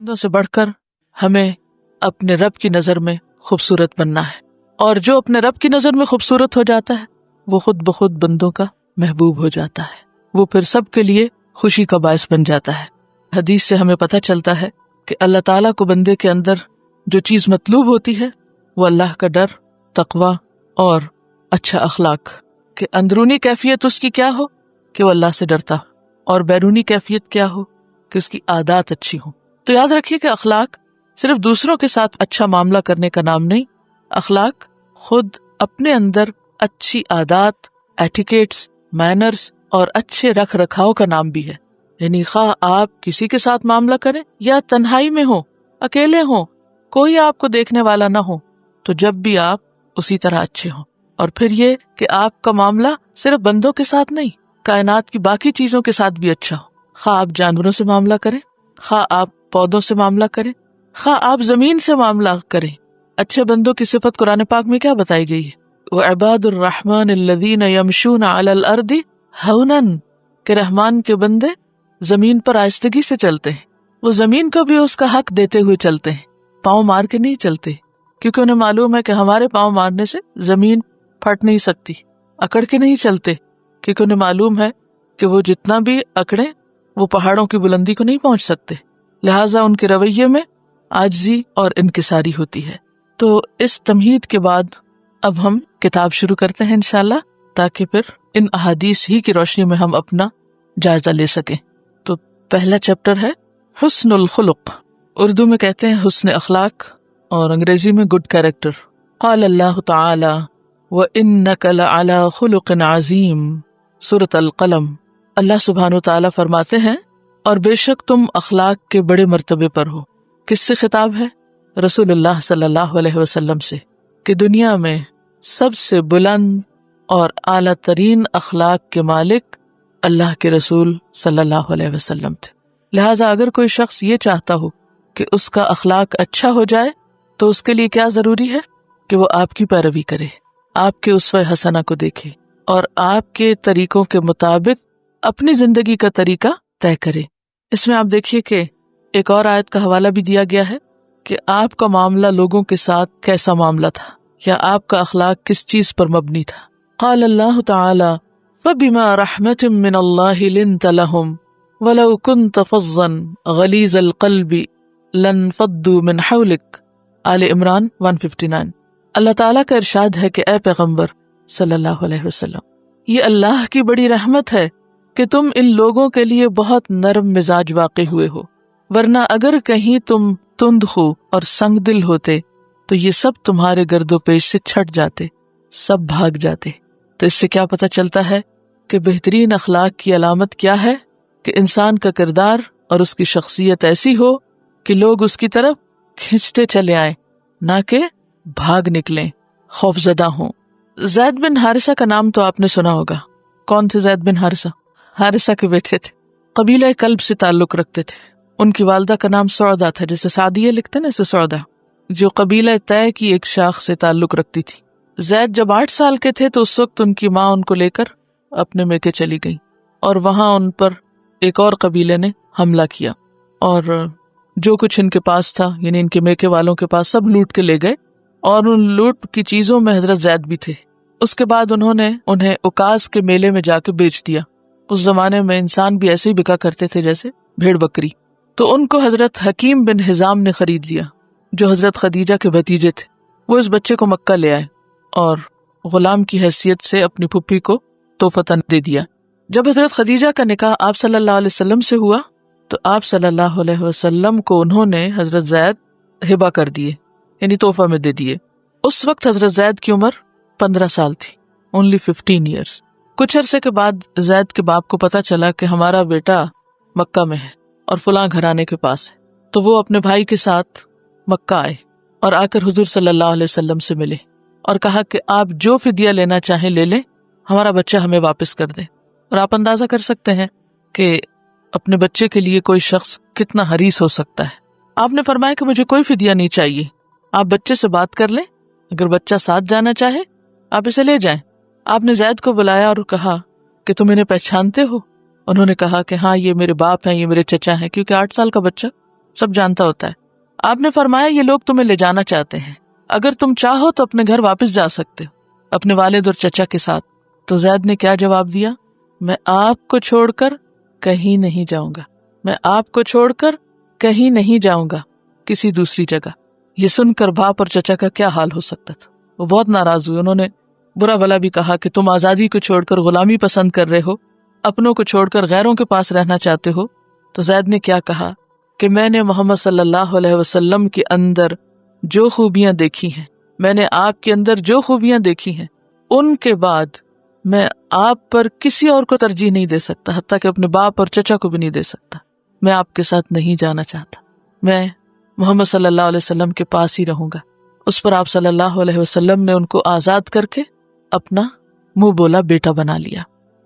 بندوں سے بڑھ کر ہمیں اپنے رب کی نظر میں خوبصورت بننا ہے، اور جو اپنے رب کی نظر میں خوبصورت ہو جاتا ہے وہ خود بخود بندوں کا محبوب ہو جاتا ہے، وہ پھر سب کے لیے خوشی کا باعث بن جاتا ہے۔ حدیث سے ہمیں پتہ چلتا ہے کہ اللہ تعالیٰ کو بندے کے اندر جو چیز مطلوب ہوتی ہے وہ اللہ کا ڈر، تقوی اور اچھا اخلاق، کہ اندرونی کیفیت اس کی کیا ہو کہ وہ اللہ سے ڈرتا، اور بیرونی کیفیت کیا ہو کہ اس کی عادات اچھی ہوں۔ تو یاد رکھیے کہ اخلاق صرف دوسروں کے ساتھ اچھا معاملہ کرنے کا نام نہیں، اخلاق خود اپنے اندر اچھی عادات، ایٹیکیٹس، مینرز اور اچھے رکھ رکھاؤ کا نام بھی ہے۔ یعنی خواہ آپ کسی کے ساتھ معاملہ کریں یا تنہائی میں ہو، اکیلے ہوں، کوئی آپ کو دیکھنے والا نہ ہو، تو جب بھی آپ اسی طرح اچھے ہوں۔ اور پھر یہ کہ آپ کا معاملہ صرف بندوں کے ساتھ نہیں، کائنات کی باقی چیزوں کے ساتھ بھی اچھا ہو، خواہ آپ جانوروں سے معاملہ کریں، خواہ آپ پودوں سے معاملہ کریں، خواہ آپ زمین سے معاملہ کریں۔ اچھے بندوں کی صفت قرآن پاک میں کیا بتائی گئی ہے؟ وَعِبَادُ الرَّحْمَنِ الَّذِينَ يَمْشُونَ عَلَى الْأَرْضِ هَوْنًا، کہ رحمان کے بندے زمین پر آہستگی سے چلتے ہیں، وہ زمین کو بھی اس کا حق دیتے ہوئے چلتے ہیں، پاؤں مار کے نہیں چلتے، کیونکہ انہیں معلوم ہے کہ ہمارے پاؤں مارنے سے زمین پھٹ نہیں سکتی، اکڑ کے نہیں چلتے، کیونکہ انہیں معلوم ہے کہ وہ جتنا بھی اکڑے وہ پہاڑوں کی بلندی کو نہیں پہنچ سکتے، لہٰذا ان کے رویے میں عاجزی اور انکساری ہوتی ہے۔ تو اس تمہید کے بعد اب ہم کتاب شروع کرتے ہیں انشاءاللہ، تاکہ پھر ان احادیث ہی کی روشنی میں ہم اپنا جائزہ لے سکیں۔ تو پہلا چیپٹر ہے حسن الخلق، اردو میں کہتے ہیں حسن اخلاق اور انگریزی میں گڈ کیریکٹر۔ قال اللہ تعالی وَإِنَّكَ لَعَلَى خُلُقٍ عَظِيمٍ، سورۃ القلم۔ اللہ سبحانہ وتعالی فرماتے ہیں اور بے شک تم اخلاق کے بڑے مرتبے پر ہو۔ کس سے خطاب ہے؟ رسول اللہ صلی اللہ علیہ وسلم سے، کہ دنیا میں سب سے بلند اور اعلیٰ ترین اخلاق کے مالک اللہ کے رسول صلی اللہ علیہ وسلم تھے۔ لہٰذا اگر کوئی شخص یہ چاہتا ہو کہ اس کا اخلاق اچھا ہو جائے تو اس کے لیے کیا ضروری ہے کہ وہ آپ کی پیروی کرے، آپ کے اسوہ حسنہ کو دیکھے اور آپ کے طریقوں کے مطابق اپنی زندگی کا طریقہ طے کرے۔ اس میں آپ دیکھیے کہ ایک اور آیت کا حوالہ بھی دیا گیا ہے کہ آپ کا معاملہ لوگوں کے ساتھ کیسا معاملہ تھا، یا آپ کا اخلاق کس چیز پر مبنی تھا۔ قال اللہ تعالی فَبِمَا رَحْمَةٍ مِّنَ اللَّهِ لِنْتَ لَهُمْ وَلَوْ كُنْتَ فَظًّا غَلِيظَ الْقَلْبِ لَانفَضُّوا مِنْ حَوْلِكَ، آل عمران 159۔ اللہ تعالیٰ کا ارشاد ہے کہ اے پیغمبر صلی اللہ علیہ وسلم، یہ اللہ کی بڑی رحمت ہے کہ تم ان لوگوں کے لیے بہت نرم مزاج واقع ہوئے ہو، ورنہ اگر کہیں تم تند خو اور سنگ دل ہوتے تو یہ سب تمہارے گرد و پیش سے چھٹ جاتے، سب بھاگ جاتے۔ تو اس سے کیا پتہ چلتا ہے کہ بہترین اخلاق کی علامت کیا ہے؟ کہ انسان کا کردار اور اس کی شخصیت ایسی ہو کہ لوگ اس کی طرف کھنچتے چلے آئیں، نہ کہ بھاگ نکلیں، خوفزدہ ہوں۔ زید بن حارثہ کا نام تو آپ نے سنا ہوگا۔ کون تھے زید بن حارثہ؟ حارثہ کے بیٹے تھے، قبیلہ کلب سے تعلق رکھتے تھے۔ ان کی والدہ کا نام سعدہ تھا، جیسے سعدیہ لکھتے نا، اسے سعدہ، جو قبیلہ طے کی ایک شاخ سے تعلق رکھتی تھی۔ زید جب 8 سال کے تھے تو اس وقت ان کی ماں ان کو لے کر اپنے میکے چلی گئی، اور وہاں ان پر ایک اور قبیلے نے حملہ کیا، اور جو کچھ ان کے پاس تھا، یعنی ان کے میکے والوں کے پاس، سب لوٹ کے لے گئے، اور ان لوٹ کی چیزوں میں حضرت زید بھی تھے۔ اس کے بعد انہوں نے انہیں اکاز کے میلے میں جا کے بیچ دیا۔ اس زمانے میں انسان بھی ایسے ہی بکا کرتے تھے جیسے بھیڑ بکری۔ تو ان کو حضرت حکیم بن حزام نے خرید لیا، جو حضرت خدیجہ کے بھتیجے تھے۔ وہ اس بچے کو مکہ لے آئے اور غلام کی حیثیت سے اپنی پھپھی کو تحفتاً دے دیا۔ جب حضرت خدیجہ کا نکاح آپ صلی اللہ علیہ وسلم سے ہوا تو آپ صلی اللہ علیہ وسلم کو انہوں نے حضرت زید ہبہ کر دیے، یعنی تحفہ میں دے دیے۔ اس وقت حضرت زید کی عمر 15 سال تھی، only 15 years۔ کچھ عرصے کے بعد زید کے باپ کو پتا چلا کہ ہمارا بیٹا مکہ میں ہے اور فلاں گھرانے کے پاس ہے، تو وہ اپنے بھائی کے ساتھ مکہ آئے اور آ کر حضور صلی اللہ علیہ وسلم سے ملے اور کہا کہ آپ جو فدیہ لینا چاہیں لے لیں، ہمارا بچہ ہمیں واپس کر دیں۔ اور آپ اندازہ کر سکتے ہیں کہ اپنے بچے کے لیے کوئی شخص کتنا حریص ہو سکتا ہے۔ آپ نے فرمایا کہ مجھے کوئی فدیہ نہیں چاہیے، آپ بچے سے بات کر لیں، اگر بچہ ساتھ جانا چاہے آپ اسے لے جائیں۔ آپ نے زید کو بلایا اور کہا کہ تم انہیں پہچانتے ہو؟ انہوں نے کہا کہ ہاں، یہ میرے باپ ہیں، یہ میرے چچا ہیں، کیونکہ 8 سال کا بچہ سب جانتا ہوتا ہے. آپ نے فرمایا یہ لوگ تمہیں لے جانا چاہتے ہیں, اگر تم چاہو تو اپنے گھر واپس جا سکتے ہو اپنے والد اور چچا کے ساتھ. تو زید نے کیا جواب دیا؟ میں آپ کو چھوڑ کر کہیں نہیں جاؤں گا, میں آپ کو چھوڑ کر کہیں نہیں جاؤں گا کسی دوسری جگہ. یہ سن کر باپ اور چچا کا کیا حال ہو سکتا تھا. وہ بہت ناراض ہوئے. انہوں نے برا بھلا بھی کہا کہ تم آزادی کو چھوڑ کر غلامی پسند کر رہے ہو, اپنوں کو چھوڑ کر غیروں کے پاس رہنا چاہتے ہو. تو زید نے کیا کہا کہ میں نے محمد صلی اللہ علیہ وسلم کے اندر جو خوبیاں دیکھی ہیں, میں نے آپ کے اندر جو خوبیاں دیکھی ہیں, ان کے بعد میں آپ پر کسی اور کو ترجیح نہیں دے سکتا, حتیٰ کہ اپنے باپ اور چچا کو بھی نہیں دے سکتا. میں آپ کے ساتھ نہیں جانا چاہتا, میں محمد صلی اللہ علیہ وسلم کے پاس ہی رہوں گا. اس پر آپ صلی اللہ علیہ وسلم نے ان کو آزاد کر کے اپنا منہ بولا بیٹا بنا لیا.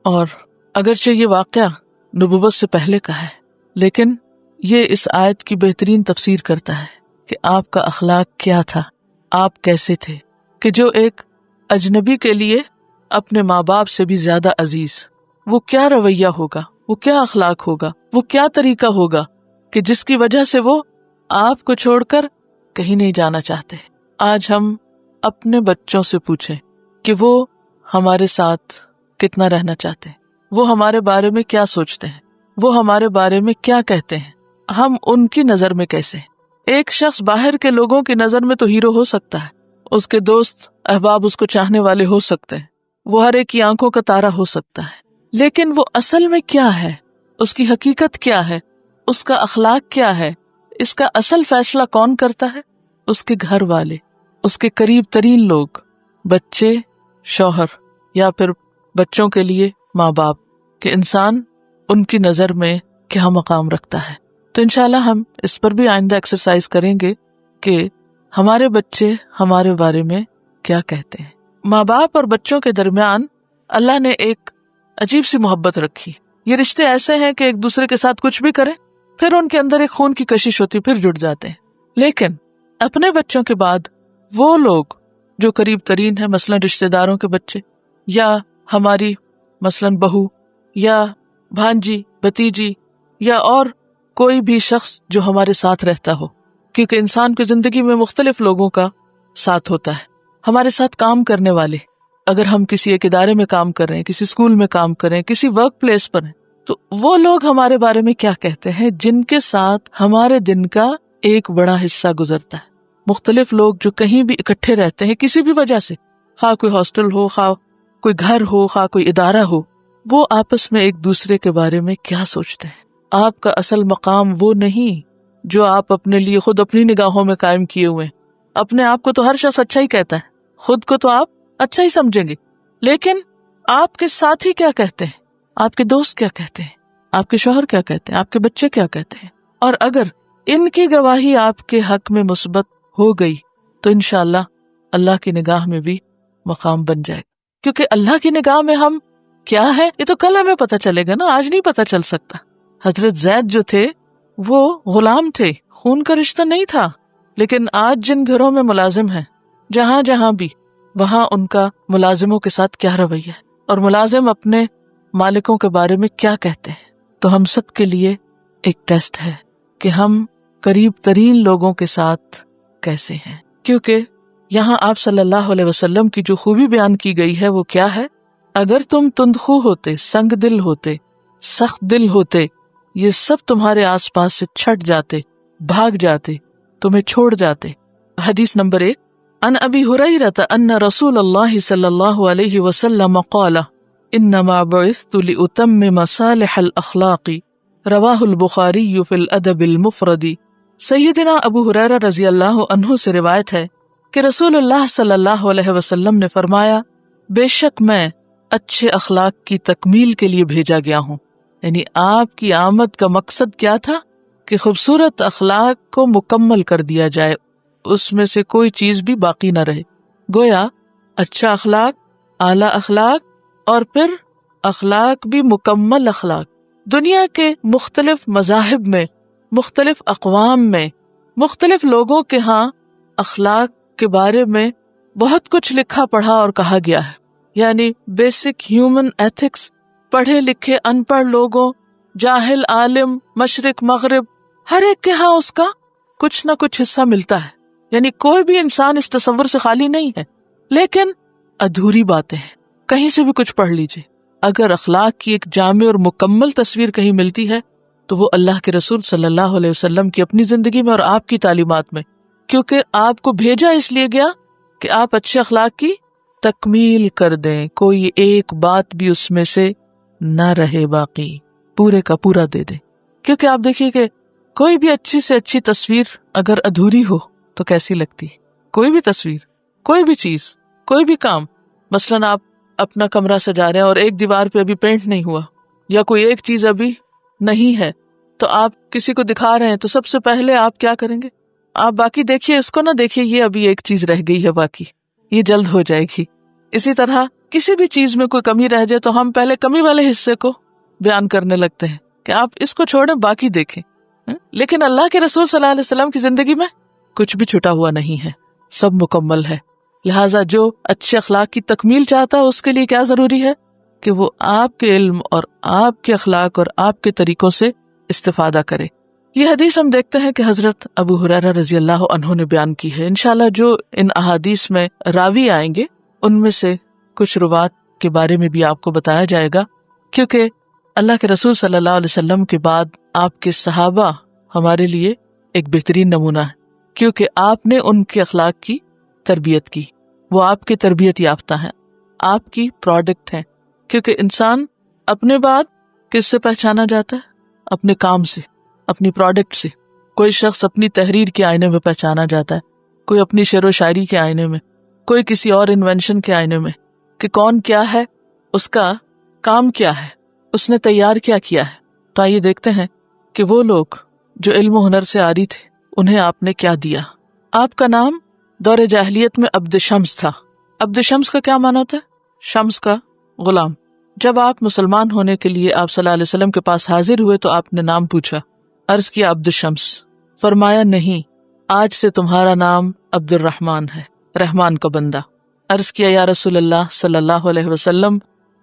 اور اگرچہ یہ واقعہ نبوت سے پہلے کا ہے, لیکن یہ اس آیت کی بہترین تفسیر کرتا ہے کہ آپ کا اخلاق کیا تھا, آپ کیسے تھے, کہ جو ایک اجنبی کے لیے اپنے ماں باپ سے بھی زیادہ عزیز, وہ کیا رویہ ہوگا, وہ کیا اخلاق ہوگا, وہ کیا طریقہ ہوگا کہ جس کی وجہ سے وہ آپ کو چھوڑ کر کہیں نہیں جانا چاہتے. آج ہم اپنے بچوں سے پوچھیں کہ وہ ہمارے ساتھ کتنا رہنا چاہتے ہیں, وہ ہمارے بارے میں کیا سوچتے ہیں, وہ ہمارے بارے میں کیا کہتے ہیں, ہم ان کی نظر میں کیسے ہیں. ایک شخص باہر کے لوگوں کی نظر میں تو ہیرو ہو سکتا ہے, اس کے دوست احباب اس کو چاہنے والے ہو سکتے ہیں, وہ ہر ایک کی آنکھوں کا تارا ہو سکتا ہے, لیکن وہ اصل میں کیا ہے, اس کی حقیقت کیا ہے, اس کا اخلاق کیا ہے, اس کا اصل فیصلہ کون کرتا ہے؟ اس کے گھر والے, اس کے قریب ترین لوگ, بچے, شوہر, یا پھر بچوں کے لیے ماں باپ, کہ انسان ان کی نظر میں کیا مقام رکھتا ہے. تو انشاءاللہ ہم اس پر بھی آئندہ ایکسرسائز کریں گے کہ ہمارے بچے ہمارے بارے میں کیا کہتے ہیں. ماں باپ اور بچوں کے درمیان اللہ نے ایک عجیب سی محبت رکھی. یہ رشتے ایسے ہیں کہ ایک دوسرے کے ساتھ کچھ بھی کریں, پھر ان کے اندر ایک خون کی کشش ہوتی, پھر جڑ جاتے ہیں. لیکن اپنے بچوں کے بعد وہ لوگ جو قریب ترین ہیں, مثلاً رشتے داروں کے بچے, یا ہماری مثلاً بہو, یا بھانجی, بھتیجی, یا اور کوئی بھی شخص جو ہمارے ساتھ رہتا ہو, کیونکہ انسان کی زندگی میں مختلف لوگوں کا ساتھ ہوتا ہے. ہمارے ساتھ کام کرنے والے, اگر ہم کسی ایک ادارے میں کام کر رہے ہیں, کسی اسکول میں کام کر رہے ہیں, کسی ورک پلیس پر ہیں, تو وہ لوگ ہمارے بارے میں کیا کہتے ہیں جن کے ساتھ ہمارے دن کا ایک بڑا حصہ گزرتا ہے. مختلف لوگ جو کہیں بھی اکٹھے رہتے ہیں کسی بھی وجہ سے, خواہ کوئی ہاسٹل ہو, خواہ کوئی گھر ہو, خواہ کوئی ادارہ ہو, وہ آپس میں ایک دوسرے کے بارے میں کیا سوچتے ہیں. آپ کا اصل مقام وہ نہیں جو آپ اپنے لیے خود اپنی نگاہوں میں قائم کیے ہوئے. اپنے آپ کو تو ہر شخص اچھا ہی کہتا ہے, خود کو تو آپ اچھا ہی سمجھیں گے, لیکن آپ کے ساتھی کیا کہتے ہیں, آپ کے دوست کیا کہتے ہیں, آپ کے شوہر کیا کہتے ہیں, آپ کے بچے کیا کہتے ہیں. اور اگر ان کی گواہی آپ کے حق میں مثبت ہو گئی تو انشاءاللہ اللہ کی نگاہ میں بھی مقام بن جائے گا. کیونکہ اللہ کی نگاہ میں ہم کیا ہے یہ تو کل ہمیں پتہ چلے گا نا, آج نہیں پتہ چل سکتا. حضرت زید جو تھے وہ غلام تھے, خون کا رشتہ نہیں تھا, لیکن آج جن گھروں میں ملازم ہیں, جہاں جہاں بھی, وہاں ان کا ملازموں کے ساتھ کیا رویہ ہے, اور ملازم اپنے مالکوں کے بارے میں کیا کہتے ہیں. تو ہم سب کے لیے ایک ٹیسٹ ہے کہ ہم قریب ترین لوگوں کے ساتھ کیسے ہیں. کیونکہ یہاں آپ صلی اللہ علیہ وسلم کی جو خوبی بیان کی گئی ہے وہ کیا ہے, اگر تم تندخو ہوتے, سنگ دل ہوتے, سخت دل ہوتے, یہ سب تمہارے آس پاس سے چھٹ جاتے, بھاگ جاتے, تمہیں چھوڑ جاتے. حدیث نمبر 1, ان ابی ہریرہ ان رسول اللہ صلی اللہ علیہ وسلم قال انما بعثت لاتمم صالح الاخلاق, رواہ البخاری فی الادب المفرد. سیدنا ابو ہریرہ رضی اللہ عنہ سے روایت ہے کہ رسول اللہ صلی اللہ علیہ وسلم نے فرمایا, بے شک میں اچھے اخلاق کی تکمیل کے لیے بھیجا گیا ہوں. یعنی آپ کی آمد کا مقصد کیا تھا کہ خوبصورت اخلاق کو مکمل کر دیا جائے, اس میں سے کوئی چیز بھی باقی نہ رہے. گویا اچھا اخلاق, اعلی اخلاق, اور پھر اخلاق بھی مکمل اخلاق. دنیا کے مختلف مذاہب میں, مختلف اقوام میں, مختلف لوگوں کے ہاں اخلاق کے بارے میں بہت کچھ لکھا پڑھا اور کہا گیا ہے. یعنی بیسک ہیومن ایتھکس, پڑھے لکھے ان پڑھ لوگوں, جاہل عالم, مشرق مغرب, ہر ایک کے ہاں اس کا کچھ نہ کچھ حصہ ملتا ہے، یعنی کوئی بھی انسان اس تصور سے خالی نہیں ہے. لیکن ادھوری باتیں ہیں. کہیں سے بھی کچھ پڑھ لیجئے، اگر اخلاق کی ایک جامع اور مکمل تصویر کہیں ملتی ہے تو وہ اللہ کے رسول صلی اللہ علیہ وسلم کی اپنی زندگی میں اور آپ کی تعلیمات میں، کیونکہ آپ کو بھیجا اس لیے گیا کہ آپ اچھے اخلاق کی تکمیل کر دیں، کوئی ایک بات بھی اس میں سے نہ رہے باقی، پورے کا پورا دے دیں. کیونکہ آپ دیکھیے کہ کوئی بھی اچھی سے اچھی تصویر اگر ادھوری ہو تو کیسی لگتی. کوئی بھی تصویر، کوئی بھی چیز، کوئی بھی کام، مثلاً آپ اپنا کمرہ سجا رہے ہیں اور ایک دیوار پہ ابھی پینٹ نہیں ہوا یا کوئی ایک چیز ابھی نہیں ہے، تو آپ کسی کو دکھا رہے ہیں تو سب سے پہلے آپ کیا کریں گے؟ آپ باقی دیکھیے، اس کو نہ دیکھیے یہ ابھی ایک چیز رہ گئی ہے، باقی یہ جلد ہو جائے گی. اسی طرح کسی بھی چیز میں کوئی کمی رہ جائے تو ہم پہلے کمی والے حصے کو بیان کرنے لگتے ہیں کہ آپ اس کو چھوڑیں باقی دیکھیں. لیکن اللہ کے رسول صلی اللہ علیہ وسلم کی زندگی میں کچھ بھی چھٹا ہوا نہیں ہے، سب مکمل ہے. لہٰذا جو اچھے اخلاق کی تکمیل چاہتا ہے اس کے لیے کیا ضروری ہے کہ وہ آپ کے علم اور آپ کے اخلاق اور آپ کے طریقوں سے استفادہ کرے. یہ حدیث ہم دیکھتے ہیں کہ حضرت ابو ہریرہ رضی اللہ عنہ نے بیان کی ہے. انشاءاللہ جو ان احادیث میں راوی آئیں گے ان میں سے کچھ روات کے بارے میں بھی آپ کو بتایا جائے گا، کیونکہ اللہ کے رسول صلی اللہ علیہ وسلم کے بعد آپ کے صحابہ ہمارے لیے ایک بہترین نمونہ ہے، کیونکہ آپ نے ان کے اخلاق کی تربیت کی. وہ آپ کی تربیت یافتہ ہیں، آپ کی پروڈکٹ ہیں. کیونکہ انسان اپنے بعد کس سے پہچانا جاتا ہے؟ اپنے کام سے، اپنی پروڈکٹ سے. کوئی شخص اپنی تحریر کے آئینے میں پہچانا جاتا ہے، کوئی اپنی شعر و شاعری کے آئینے میں، کوئی کسی اور انوینشن کے آئینے میں، کہ کون کیا ہے، اس کا کام کیا ہے، اس نے تیار کیا کیا ہے. تو آئیے دیکھتے ہیں کہ وہ لوگ جو علم و ہنر سے عاری تھے انہیں آپ نے کیا دیا. آپ کا نام دور جاہلیت میں عبد شمس تھا. عبد شمس کا کیا معنی ہوتا ہے؟ شمس کا غلام. جب آپ مسلمان ہونے کے لیے آپ صلی اللہ علیہ وسلم کے پاس حاضر ہوئے تو آپ نے نام پوچھا، عرض کیا عبد شمس. فرمایا نہیں، آج سے تمہارا نام عبد الرحمن ہے، رحمان کا بندہ. عرض کیا یا رسول اللہ صلی اللہ علیہ وسلم،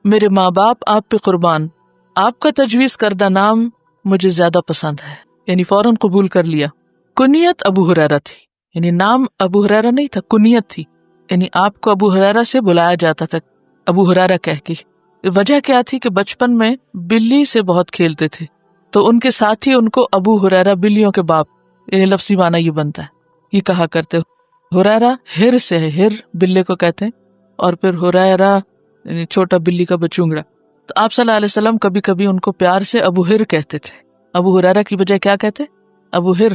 میرے ماں باپ آپ پہ قربان، آپ کا تجویز کردہ نام مجھے زیادہ پسند ہے. یعنی فوراً قبول کر لیا. کنیت ابو ہریرہ تھی، یعنی نام ابو ہریرہ نہیں تھا، کنیت تھی. یعنی آپ کو ابو ہریرہ سے بلایا جاتا تھا ابو ہریرہ کہہ کے. وجہ کیا تھی کہ بچپن میں بلی سے بہت کھیلتے تھے تو ان کے ساتھی ان کو ابو ہریرہ، بلیوں کے باپ، یعنی لفظی معنی یہ بنتا ہے، یہ کہا کرتے. ہریرہ ہر سے ہے، ہر بلے کو کہتے ہیں، اور پھر ہریرہ یعنی چھوٹا بلی کا بچونگڑا. تو آپ صلی اللہ علیہ وسلم کبھی کبھی ان کو پیار سے ابو ہر کہتے تھے. ابو ہریرہ کی بجائے کیا کہتے؟ ابو ہر.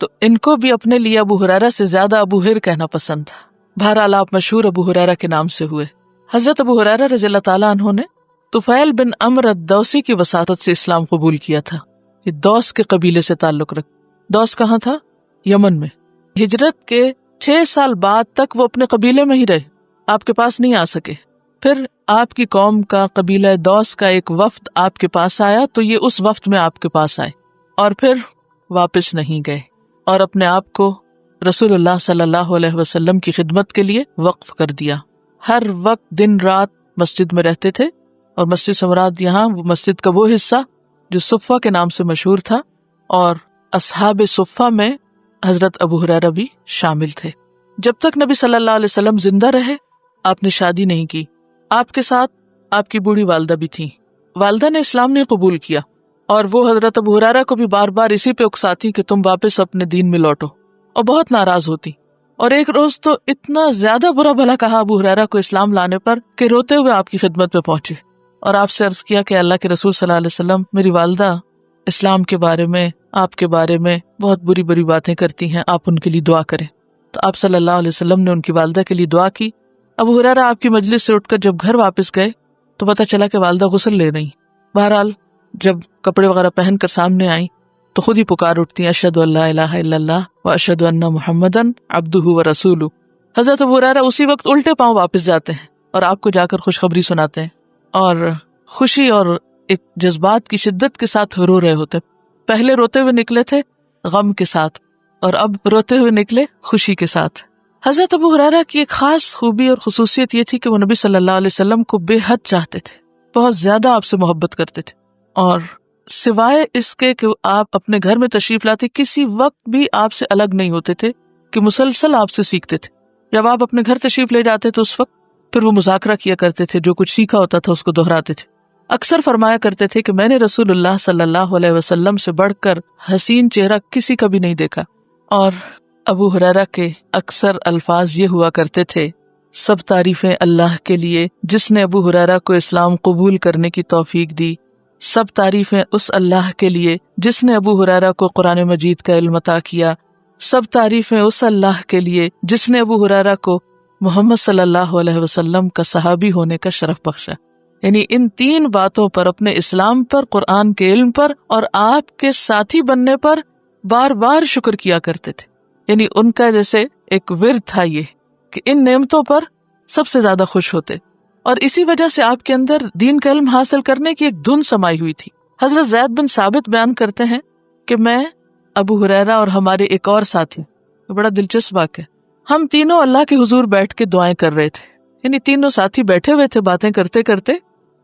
تو ان کو بھی اپنے لیے ابو ہریرہ سے زیادہ ابو ہر کہنا پسند تھا. بہرحال آپ مشہور ابو ہریرہ کے نام سے ہوئے. حضرت ابو ہریرہ رضی اللہ تعالیٰ عنہ نے طفیل بن عمر الدوسی کی وساطت سے اسلام قبول کیا تھا. یہ دوس کے قبیلے سے تعلق رکھ. دوس کہاں تھا؟ یمن میں. ہجرت کے 6 سال بعد تک وہ اپنے قبیلے میں ہی رہے، آپ کے پاس نہیں آ سکے. پھر آپ کی قوم کا، قبیلہ دوس کا ایک وفد آپ کے پاس آیا تو یہ اس وفد میں آپ کے پاس آئے اور پھر واپس نہیں گئے اور اپنے آپ کو رسول اللہ صلی اللہ علیہ وسلم کی خدمت کے لیے وقف کر دیا. ہر وقت دن رات مسجد میں رہتے تھے، اور مسجد سے مراد یہاں مسجد کا وہ حصہ جو صفہ کے نام سے مشہور تھا، اور اصحاب صفہ میں حضرت ابو ہریرہ بھی شامل تھے. جب تک نبی صلی اللہ علیہ وسلم زندہ رہے آپ نے شادی نہیں کی. آپ کے ساتھ آپ کی بوڑھی والدہ بھی تھیں. والدہ نے اسلام نہیں قبول کیا اور وہ حضرت ابو ہریرہ کو بھی بار بار اسی پہ اکساتی کہ تم واپس اپنے دین میں لوٹو، اور بہت ناراض ہوتی. اور ایک روز تو اتنا زیادہ برا بھلا کہا ابو ہریرہ کو اسلام لانے پر کہ روتے ہوئے آپ کی خدمت میں پہنچے اور آپ سے عرض کیا کہ اللہ کے رسول صلی اللہ علیہ وسلم، میری والدہ اسلام کے بارے میں، آپ کے بارے میں بہت بری بری باتیں کرتی ہیں، آپ ان کے لیے دعا کریں. تو آپ صلی اللہ علیہ وسلم نے ان کی والدہ کے لیے دعا کی. ابو ہریرہ آپ کی مجلس سے اٹھ کر جب گھر واپس گئے تو پتہ چلا کہ والدہ غسل لے رہی. بہرحال جب کپڑے وغیرہ پہن کر سامنے آئیں تو خود ہی پکار اٹھتی ہیں، اشہد ان لا الہ الا اللہ و اشہد ان محمدن عبدہ و رسولہ. حضرت ابو ہریرہ اسی وقت الٹے پاؤں واپس جاتے ہیں اور آپ کو جا کر خوشخبری سناتے ہیں اور خوشی اور ایک جذبات کی شدت کے ساتھ رو رہے ہوتے. پہلے روتے ہوئے نکلے تھے غم کے ساتھ اور اب روتے ہوئے نکلے خوشی کے ساتھ. حضرت ابو ہریرہ کی ایک خاص خوبی اور خصوصیت یہ تھی کہ وہ نبی صلی اللہ علیہ وسلم کو بے حد چاہتے تھے، بہت زیادہ آپ سے محبت کرتے تھے اور سوائے اس کے کہ آپ اپنے گھر میں تشریف لاتے کسی وقت بھی آپ سے الگ نہیں ہوتے تھے، کہ مسلسل آپ سے سیکھتے تھے. جب آپ اپنے گھر تشریف لے جاتے تو اس وقت پھر وہ مذاکرہ کیا کرتے تھے، جو کچھ سیکھا ہوتا تھا اس کو دہراتے تھے. اکثر فرمایا کرتے تھے کہ میں نے رسول اللہ صلی اللہ علیہ وسلم سے بڑھ کر حسین چہرہ کسی کا بھی نہیں دیکھا. اور ابو ہریرہ کے اکثر الفاظ یہ ہوا کرتے تھے: سب تعریفیں اللہ کے لیے جس نے ابو ہریرہ کو اسلام قبول کرنے کی توفیق دی. سب تعریفیں اس اللہ کے لیے جس نے ابو ہریرہ کو قرآن مجید کا علم عطا کیا. سب تعریفیں اس اللہ کے لیے جس نے ابو ہریرہ کو محمد صلی اللہ علیہ وسلم کا صحابی ہونے کا شرف بخشا. یعنی ان تین باتوں پر، اپنے اسلام پر، قرآن کے علم پر اور آپ کے ساتھی بننے پر بار بار شکر کیا کرتے تھے. یعنی ان کا جیسے ایک ورد تھا یہ کہ ان نعمتوں پر سب سے زیادہ خوش ہوتے، اور اسی وجہ سے آپ کے اندر دین کا علم حاصل کرنے کی ایک دھن سمائی ہوئی تھی. حضرت زید بن ثابت بیان کرتے ہیں کہ میں، ابو ہریرہ اور ہمارے ایک اور ساتھی، بڑا دلچسپ واقعہ، ہم تینوں اللہ کے حضور بیٹھ کے دعائیں کر رہے تھے. یعنی تینوں ساتھی بیٹھے ہوئے تھے، باتیں کرتے کرتے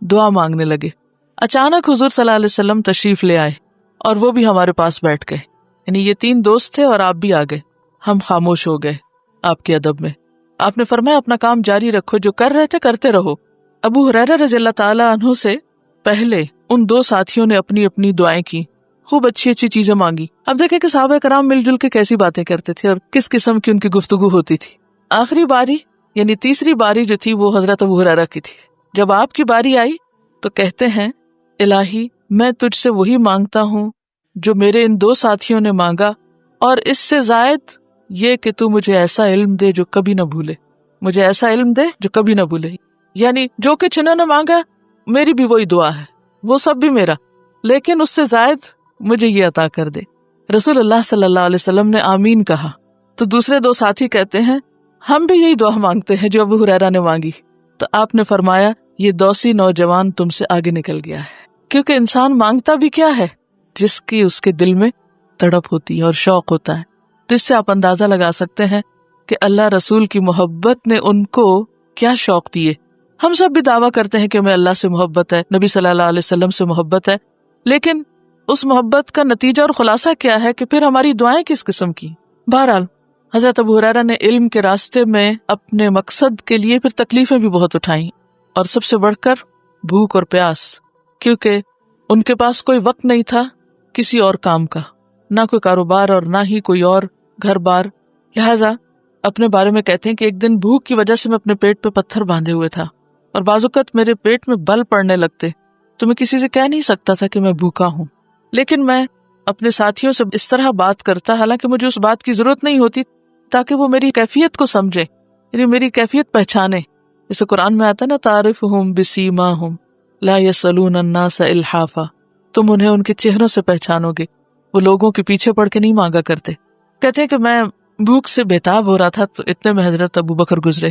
دعا مانگنے لگے. اچانک حضور صلی اللہ علیہ وسلم تشریف لے آئے اور وہ بھی ہمارے پاس بیٹھ گئے. یعنی یہ تین دوست تھے اور آپ بھی آ گئے. ہم خاموش ہو گئے آپ کے ادب میں. آپ نے فرمایا اپنا کام جاری رکھو، جو کر رہے تھے کرتے رہو. ابو ہریرہ رضی اللہ تعالی عنہ سے پہلے ان دو ساتھیوں نے اپنی اپنی دعائیں کی، خوب اچھی اچھی چیزیں مانگی. اب دیکھیں کہ صحابہ کرام مل جل کے کیسی باتیں کرتے تھے اور کس قسم کی ان کی گفتگو ہوتی تھی. آخری باری یعنی تیسری باری جو تھی وہ حضرت ابو ہریرہ کی تھی. جب آپ کی باری آئی تو کہتے ہیں: الہی میں تجھ سے وہی مانگتا ہوں جو میرے ان دو ساتھیوں نے مانگا، اور اس سے زائد یہ کہ تو مجھے ایسا علم دے جو کبھی نہ بھولے. مجھے ایسا علم دے جو کبھی نہ بھولے. یعنی جو کچھ انہوں نے مانگا میری بھی وہی دعا ہے، وہ سب بھی میرا، لیکن اس سے زائد مجھے یہ عطا کر دے. رسول اللہ صلی اللہ علیہ وسلم نے آمین کہا تو دوسرے دو ساتھی کہتے ہیں: ہم بھی یہی دعا مانگتے ہیں جو ابو ہریرہ نے مانگی. تو آپ نے فرمایا: یہ دوسی نوجوان تم سے آگے نکل گیا ہے. کیونکہ انسان مانگتا بھی کیا ہے؟ جس کی اس کے دل میں تڑپ ہوتی ہے اور شوق ہوتا ہے. تو اس سے آپ اندازہ لگا سکتے ہیں کہ اللہ رسول کی محبت نے ان کو کیا شوق دیے. ہم سب بھی دعویٰ کرتے ہیں کہ ہمیں اللہ سے محبت ہے، نبی صلی اللہ علیہ وسلم سے محبت ہے، لیکن اس محبت کا نتیجہ اور خلاصہ کیا ہے کہ پھر ہماری دعائیں کس قسم کی. بہرحال حضرت ابو ہریرہ نے علم کے راستے میں اپنے مقصد کے لیے پھر تکلیفیں بھی بہت اٹھائیں، اور سب سے بڑھ کر بھوک اور پیاس، کیونکہ ان کے پاس کوئی وقت نہیں تھا کسی اور کام کا، نہ کوئی کاروبار اور نہ ہی کوئی اور گھر بار. لہٰذا اپنے بارے میں کہتے ہیں کہ ایک دن بھوک کی وجہ سے میں اپنے پیٹ پہ پتھر باندھے ہوئے تھا، اور بعض اوقات میرے پیٹ میں بل پڑنے لگتے تو میں کسی سے کہہ نہیں سکتا تھا کہ میں بھوکا ہوں. لیکن میں اپنے ساتھیوں سے اس طرح بات کرتا، حالانکہ مجھے اس بات کی ضرورت نہیں ہوتی، تاکہ وہ میری کیفیت کو سمجھے، یعنی میری کیفیت پہچانے. جیسے قرآن میں آتا ہے نا: تعرفہم بسیماہم لا یسألون الناس الحافا. تم انہیں ان کے چہروں سے پہچانو گے، وہ لوگوں کے پیچھے پڑ کے نہیں مانگا کرتے. کہتے ہیں کہ میں بھوک سے بےتاب ہو رہا تھا تو اتنے میں حضرت ابو بکر گزرے.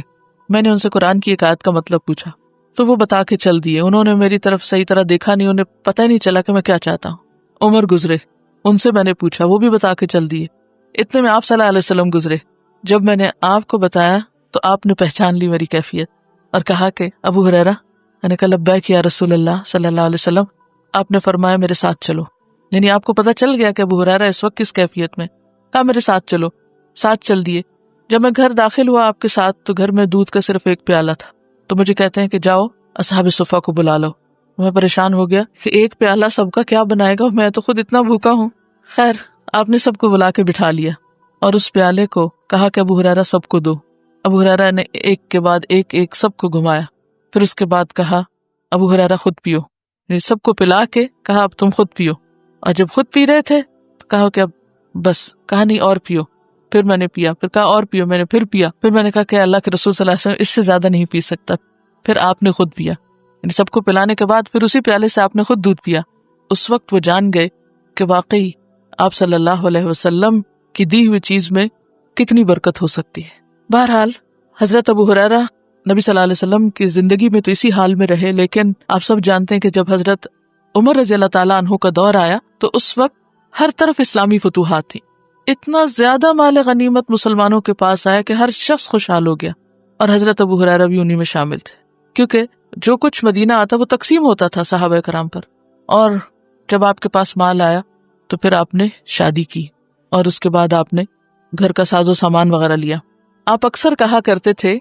میں نے ان سے قرآن کی ایک آیت کا مطلب پوچھا تو وہ بتا کے چل دیے. انہوں نے میری طرف صحیح طرح دیکھا نہیں، انہیں پتہ ہی نہیں چلا کہ میں کیا چاہتا ہوں. عمر گزرے، ان سے میں نے پوچھا، وہ بھی بتا کے چل دیے. اتنے میں آپ صلی اللہ علیہ وسلم گزرے. جب میں نے آپ کو بتایا تو آپ نے پہچان لی میری کیفیت اور کہا کہ ابو ہریرہ. میں نے کہا: لبیک یا رسول اللہ صلی اللہ علیہ وسلم. آپ نے فرمایا: میرے ساتھ چلو. یعنی آپ کو پتہ چل گیا کہ ابو ہریرہ اس وقت کس کیفیت میں. کہا: میرے ساتھ چلو. ساتھ چل دیے. جب میں گھر داخل ہوا آپ کے ساتھ تو گھر میں دودھ کا صرف ایک پیالہ تھا. تو مجھے کہتے ہیں کہ جاؤ اصحاب صفہ کو بلا لو. میں پریشان ہو گیا کہ ایک پیالہ سب کا کیا بنائے گا، میں تو خود اتنا بھوکا ہوں. خیر آپ نے سب کو بلا کے بٹھا لیا اور اس پیالے کو کہا کہ ابو ہریرہ سب کو دو. ابو ہریرہ نے ایک کے بعد ایک ایک سب کو گھمایا. پھر اس کے بعد کہا: ابو ہریرہ خود پیو. سب کو پلا کے کہا: اب تم خود پیو. اور جب خود پی رہے تھے تو کہا کہ اب بس. کہا: نہیں اور پیو. پھر میں نے پیا. پھر کہا: اور پیو. میں نے پھر پیا. پھر میں نے کہا کہ اللہ کے رسول صلی اللہ علیہ وسلم اس سے زیادہ نہیں پی سکتا. پھر آپ نے خود پیا. یعنی سب کو پلانے کے بعد پھر اسی پیالے سے آپ نے خود دودھ پیا. اس وقت وہ جان گئے کہ واقعی آپ صلی اللہ علیہ وسلم کی دی ہوئی چیز میں کتنی برکت ہو سکتی ہے. بہرحال حضرت ابو ہریرہ نبی صلی اللہ علیہ وسلم کی زندگی میں تو اسی حال میں رہے، لیکن آپ سب جانتے ہیں کہ جب حضرت عمر رضی اللہ تعالیٰ عنہ کا دور آیا تو اس وقت ہر طرف اسلامی فتوحات تھی. اتنا زیادہ مال غنیمت مسلمانوں کے پاس آیا کہ ہر شخص خوشحال ہو گیا، اور حضرت ابو ہریرہ بھی انہی میں شامل تھے. کیونکہ جو کچھ مدینہ آتا وہ تقسیم ہوتا تھا صحابہ کرام پر، اور جب آپ کے پاس مال آیا تو پھر آپ نے شادی کی اور اس کے بعد آپ نے گھر کا ساز و سامان وغیرہ لیا. آپ اکثر کہا کرتے تھے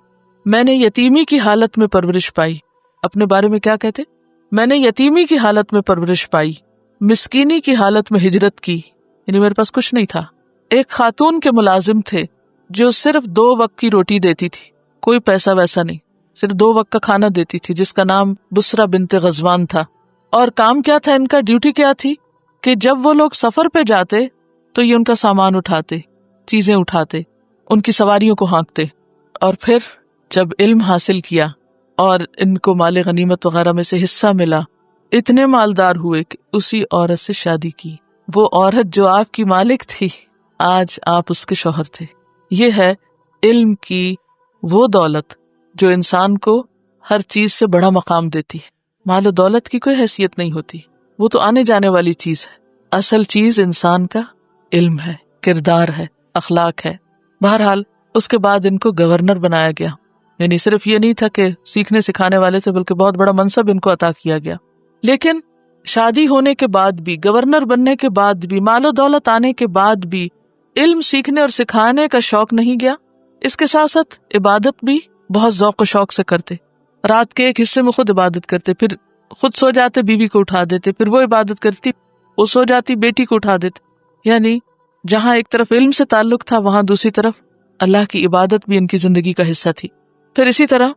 میں نے یتیمی کی حالت میں پرورش پائی. اپنے بارے میں کیا کہتے؟ میں نے یتیمی کی حالت میں پرورش پائی، مسکینی کی حالت میں ہجرت کی، یعنی میرے پاس کچھ نہیں تھا. ایک خاتون کے ملازم تھے جو صرف 2 وقت کی روٹی دیتی تھی، کوئی پیسہ ویسا نہیں، صرف 2 وقت کا کھانا دیتی تھی، جس کا نام بسرا بنت غزوان تھا. اور کام کیا تھا ان کا، ڈیوٹی کیا تھی کہ جب وہ لوگ سفر پہ جاتے تو یہ ان کا سامان اٹھاتے، چیزیں اٹھاتے، ان کی سواریوں کو ہانکتے. اور پھر جب علم حاصل کیا اور ان کو مال غنیمت وغیرہ میں سے حصہ ملا، اتنے مالدار ہوئے کہ اسی عورت سے شادی کی. وہ عورت جو آپ کی مالک تھی آج آپ اس کے شوہر تھے. یہ ہے علم کی وہ دولت جو انسان کو ہر چیز سے بڑا مقام دیتی ہے. مال و دولت کی کوئی حیثیت نہیں ہوتی، وہ تو آنے جانے والی چیز ہے. اصل چیز انسان کا علم ہے، کردار ہے، اخلاق ہے. بہرحال اس کے بعد ان کو گورنر بنایا گیا، یعنی صرف یہ نہیں تھا کہ سیکھنے سکھانے والے تھے بلکہ بہت بڑا منصب ان کو عطا کیا گیا. لیکن شادی ہونے کے بعد بھی، گورنر بننے کے بعد بھی، مال و دولت آنے کے بعد بھی علم سیکھنے اور سکھانے کا شوق نہیں گیا. اس کے ساتھ ساتھ عبادت بھی بہت ذوق و شوق سے کرتے. رات کے ایک حصے میں خود عبادت کرتے، پھر خود سو جاتے، بیوی کو اٹھا دیتے، پھر وہ عبادت کرتی، وہ سو جاتی، بیٹی کو اٹھا دیتے. یعنی جہاں ایک طرف علم سے تعلق تھا وہاں دوسری طرف اللہ کی عبادت بھی ان کی زندگی کا حصہ تھی. پھر اسی طرح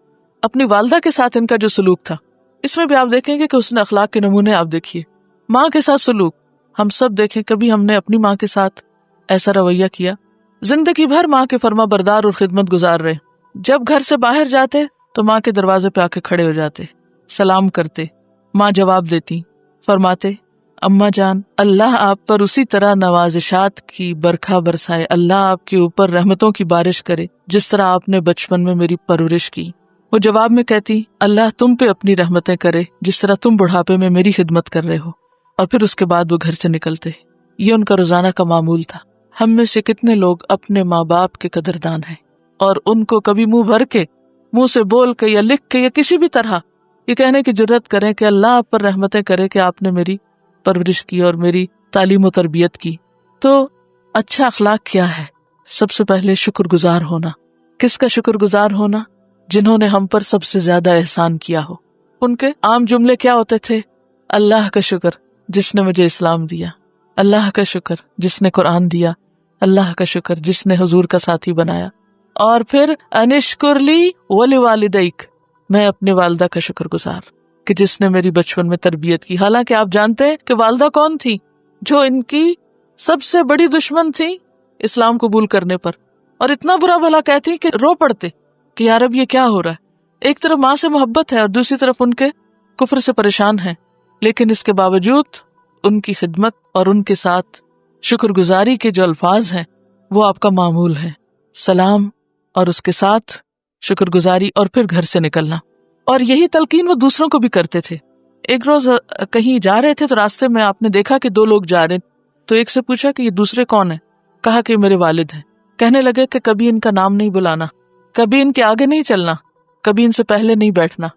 اپنی والدہ کے ساتھ ان کا جو سلوک تھا، اس میں بھی آپ دیکھیں گے کہ اس نے اخلاق کے نمونے آپ دیکھیے. ماں کے ساتھ سلوک ہم سب دیکھیں، کبھی ہم نے اپنی ماں کے ساتھ ایسا رویہ کیا؟ زندگی بھر ماں کے فرما بردار اور خدمت گزار رہے. جب گھر سے باہر جاتے تو ماں کے دروازے پہ آ کے کھڑے ہو جاتے، سلام کرتے. ماں جواب دیتی، فرماتے اماں جان اللہ آپ پر اسی طرح نوازشات کی برکھا برسائے، اللہ آپ کے اوپر رحمتوں کی بارش کرے جس طرح آپ نے بچپن میں میری پرورش کی. وہ جواب میں کہتی اللہ تم پہ اپنی رحمتیں کرے جس طرح تم بڑھاپے میں میری خدمت کر رہے ہو. اور پھر اس کے بعد وہ گھر سے نکلتے. یہ ان کا روزانہ کا معمول تھا. ہم میں سے کتنے لوگ اپنے ماں باپ کے قدردان ہیں اور ان کو کبھی منہ بھر کے، منہ سے بول کے یا لکھ کے یا کسی بھی طرح یہ کہنے کی جرت کریں کہ اللہ آپ پر رحمتیں کرے کہ آپ نے میری پرورش کی اور میری تعلیم و تربیت کی. تو اچھا اخلاق کیا ہے؟ سب سے پہلے شکر گزار ہونا. کس کا شکر گزار ہونا؟ جنہوں نے ہم پر سب سے زیادہ احسان کیا ہو. ان کے عام جملے کیا ہوتے تھے؟ اللہ کا شکر جس نے مجھے اسلام دیا، اللہ کا شکر جس نے قرآن دیا، اللہ کا شکر جس نے حضور کا ساتھی بنایا. اور پھر انشکر لی ولوالدیک، میں اپنے والدہ کا شکر گزار کہ جس نے میری بچپن میں تربیت کی. حالانکہ آپ جانتے ہیں کہ والدہ کون تھی؟ جو ان کی سب سے بڑی دشمن تھی اسلام قبول کرنے پر، اور اتنا برا بھلا کہتی کہ رو پڑتے کہ یار اب یہ کیا ہو رہا ہے. ایک طرف ماں سے محبت ہے اور دوسری طرف ان کے کفر سے پریشان ہیں، لیکن اس کے باوجود ان کی خدمت اور ان کے ساتھ شکر گزاری کے جو الفاظ ہیں وہ آپ کا معمول ہے. سلام اور اس کے ساتھ شکر گزاری اور پھر گھر سے نکلنا. اور یہی تلقین وہ دوسروں کو بھی کرتے تھے. ایک روز کہیں جا رہے تھے تو راستے میں آپ نے دیکھا کہ 2 لوگ جا رہے، تو ایک سے پوچھا کہ یہ دوسرے کون ہیں؟ کہا کہ میرے والد ہیں. کہنے لگے کہ کبھی ان کا نام نہیں بلانا، کبھی ان کے آگے نہیں چلنا، کبھی ان سے پہلے نہیں بیٹھنا.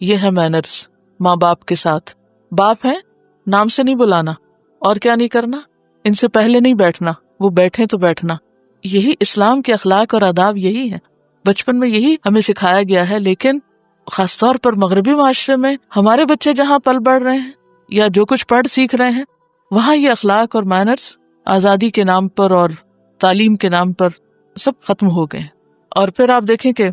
یہ ہے مینرز ماں باپ کے ساتھ. باپ ہیں، نام سے نہیں بلانا، اور کیا نہیں کرنا؟ ان سے پہلے نہیں بیٹھنا، وہ بیٹھیں تو بیٹھنا. یہی اسلام کے اخلاق اور آداب یہی ہے. بچپن میں یہی ہمیں سکھایا گیا ہے. لیکن خاص طور پر مغربی معاشرے میں ہمارے بچے جہاں پل بڑھ رہے ہیں یا جو کچھ پڑھ سیکھ رہے ہیں، وہاں یہ اخلاق اور مینرز آزادی کے نام پر اور تعلیم کے نام پر سب ختم ہو گئے. اور پھر آپ دیکھیں کہ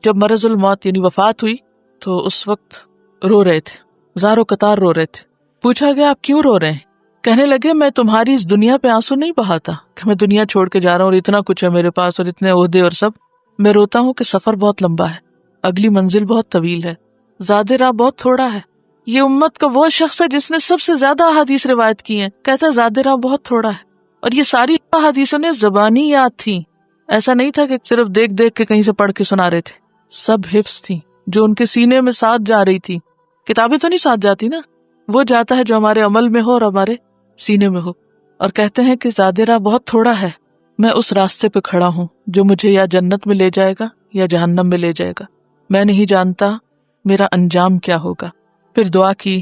جب مرض الموت یعنی وفات ہوئی تو اس وقت رو رہے تھے، زاروں قطار رو رہے تھے. پوچھا گیا آپ کیوں رو رہے ہیں؟ کہنے لگے میں تمہاری اس دنیا پہ آنسو نہیں بہاتا کہ میں دنیا چھوڑ کے جا رہا ہوں اور اتنا کچھ ہے میرے پاس اور اتنے عہدے اور سب. میں روتا ہوں کہ سفر بہت لمبا ہے، اگلی منزل بہت طویل ہے، زاد راہ بہت تھوڑا ہے. یہ امت کا وہ شخص ہے جس نے سب سے زیادہ احادیث روایت کی ہیں، کہتا ہے زاد راہ بہت تھوڑا ہے. اور یہ ساری احادیثوں نے زبانی یاد تھی. ایسا نہیں تھا کہ صرف دیکھ دیکھ کے کہیں سے پڑھ کے سنا رہے تھے، سب حفظ تھی جو ان کے سینے میں ساتھ جا رہی تھی. کتابیں تو نہیں ساتھ جاتی نا، وہ جاتا ہے جو ہمارے عمل میں ہو اور ہمارے سینے میں ہو. اور کہتے ہیں کہ زاد راہ بہت تھوڑا ہے، میں اس راستے پہ کھڑا ہوں جو مجھے یا جنت میں لے جائے گا یا جہنم میں لے جائے گا. میں نہیں جانتا میرا انجام کیا ہوگا. پھر دعا کی،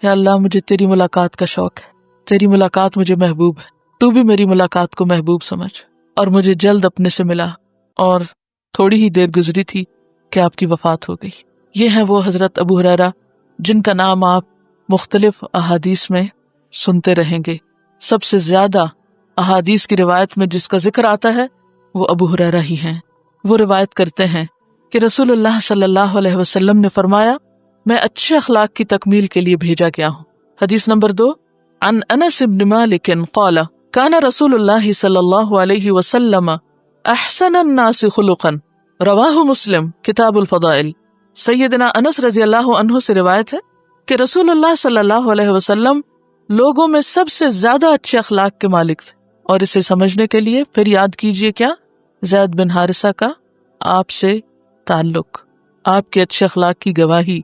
یا اللہ مجھے تیری ملاقات کا شوق ہے، تیری ملاقات مجھے محبوب ہے، تو بھی میری ملاقات کو محبوب سمجھ، اور مجھے جلد اپنے سے ملا، اور تھوڑی ہی دیر گزری تھی کہ آپ کی وفات ہو گئی۔ یہ ہیں وہ حضرت ابو ہریرہ جن کا نام آپ مختلف احادیث میں سنتے رہیں گے۔ سب سے زیادہ احادیث کی روایت میں جس کا ذکر آتا ہے وہ ابو ہریرہ ہی ہیں۔ وہ روایت کرتے ہیں کہ رسول اللہ صلی اللہ علیہ وسلم نے فرمایا، میں اچھے اخلاق کی تکمیل کے لیے بھیجا گیا ہوں۔ حدیث نمبر 2، عن انس بن مالک قال کان رسول اللہ صلی اللہ علیہ وسلم احسن الناس خلقا، رواہ مسلم کتاب الفضائل۔ سیدنا انس رضی اللہ عنہ سے روایت ہے کہ رسول اللہ صلی اللہ علیہ وسلم لوگوں میں سب سے زیادہ اچھے اخلاق کے مالک تھے۔ اور اسے سمجھنے کے لیے پھر یاد کیجئے کیا؟ زید بن حارثہ کا آپ سے تعلق، آپ کے اچھے اخلاق کی گواہی۔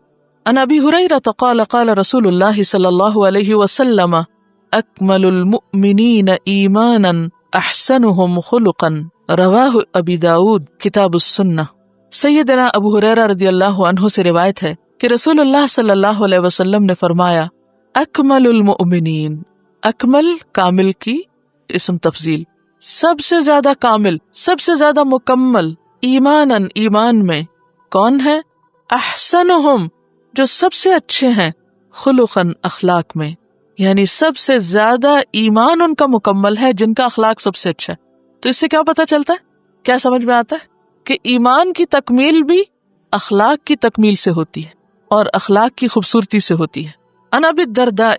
عن ابی ہریرہ قال قال رسول اللہ صلی اللہ علیہ وسلم اکمل المؤمنین ایمانا احسنهم خلقا، رواہ ابی داود کتاب السنہ۔ سیدنا ابو ہریرہ رضی اللہ عنہ سے روایت ہے کہ رسول اللہ صلی اللہ علیہ وسلم نے فرمایا، اکمل المؤمنین، اکمل کامل کی اسم تفضیل، سب سے زیادہ کامل، سب سے زیادہ مکمل، ایماناً ایمان میں، کون ہے؟ احسنہم، جو سب سے اچھے ہیں، خلقاً اخلاق میں، یعنی سب سے زیادہ ایمان ان کا مکمل ہے جن کا اخلاق سب سے اچھا ہے۔ تو اس سے کیا پتہ چلتا ہے، کیا سمجھ میں آتا ہے کہ ایمان کی تکمیل بھی اخلاق کی تکمیل سے ہوتی ہے اور اخلاق کی خوبصورتی سے ہوتی ہے۔ عن ابی الدرداء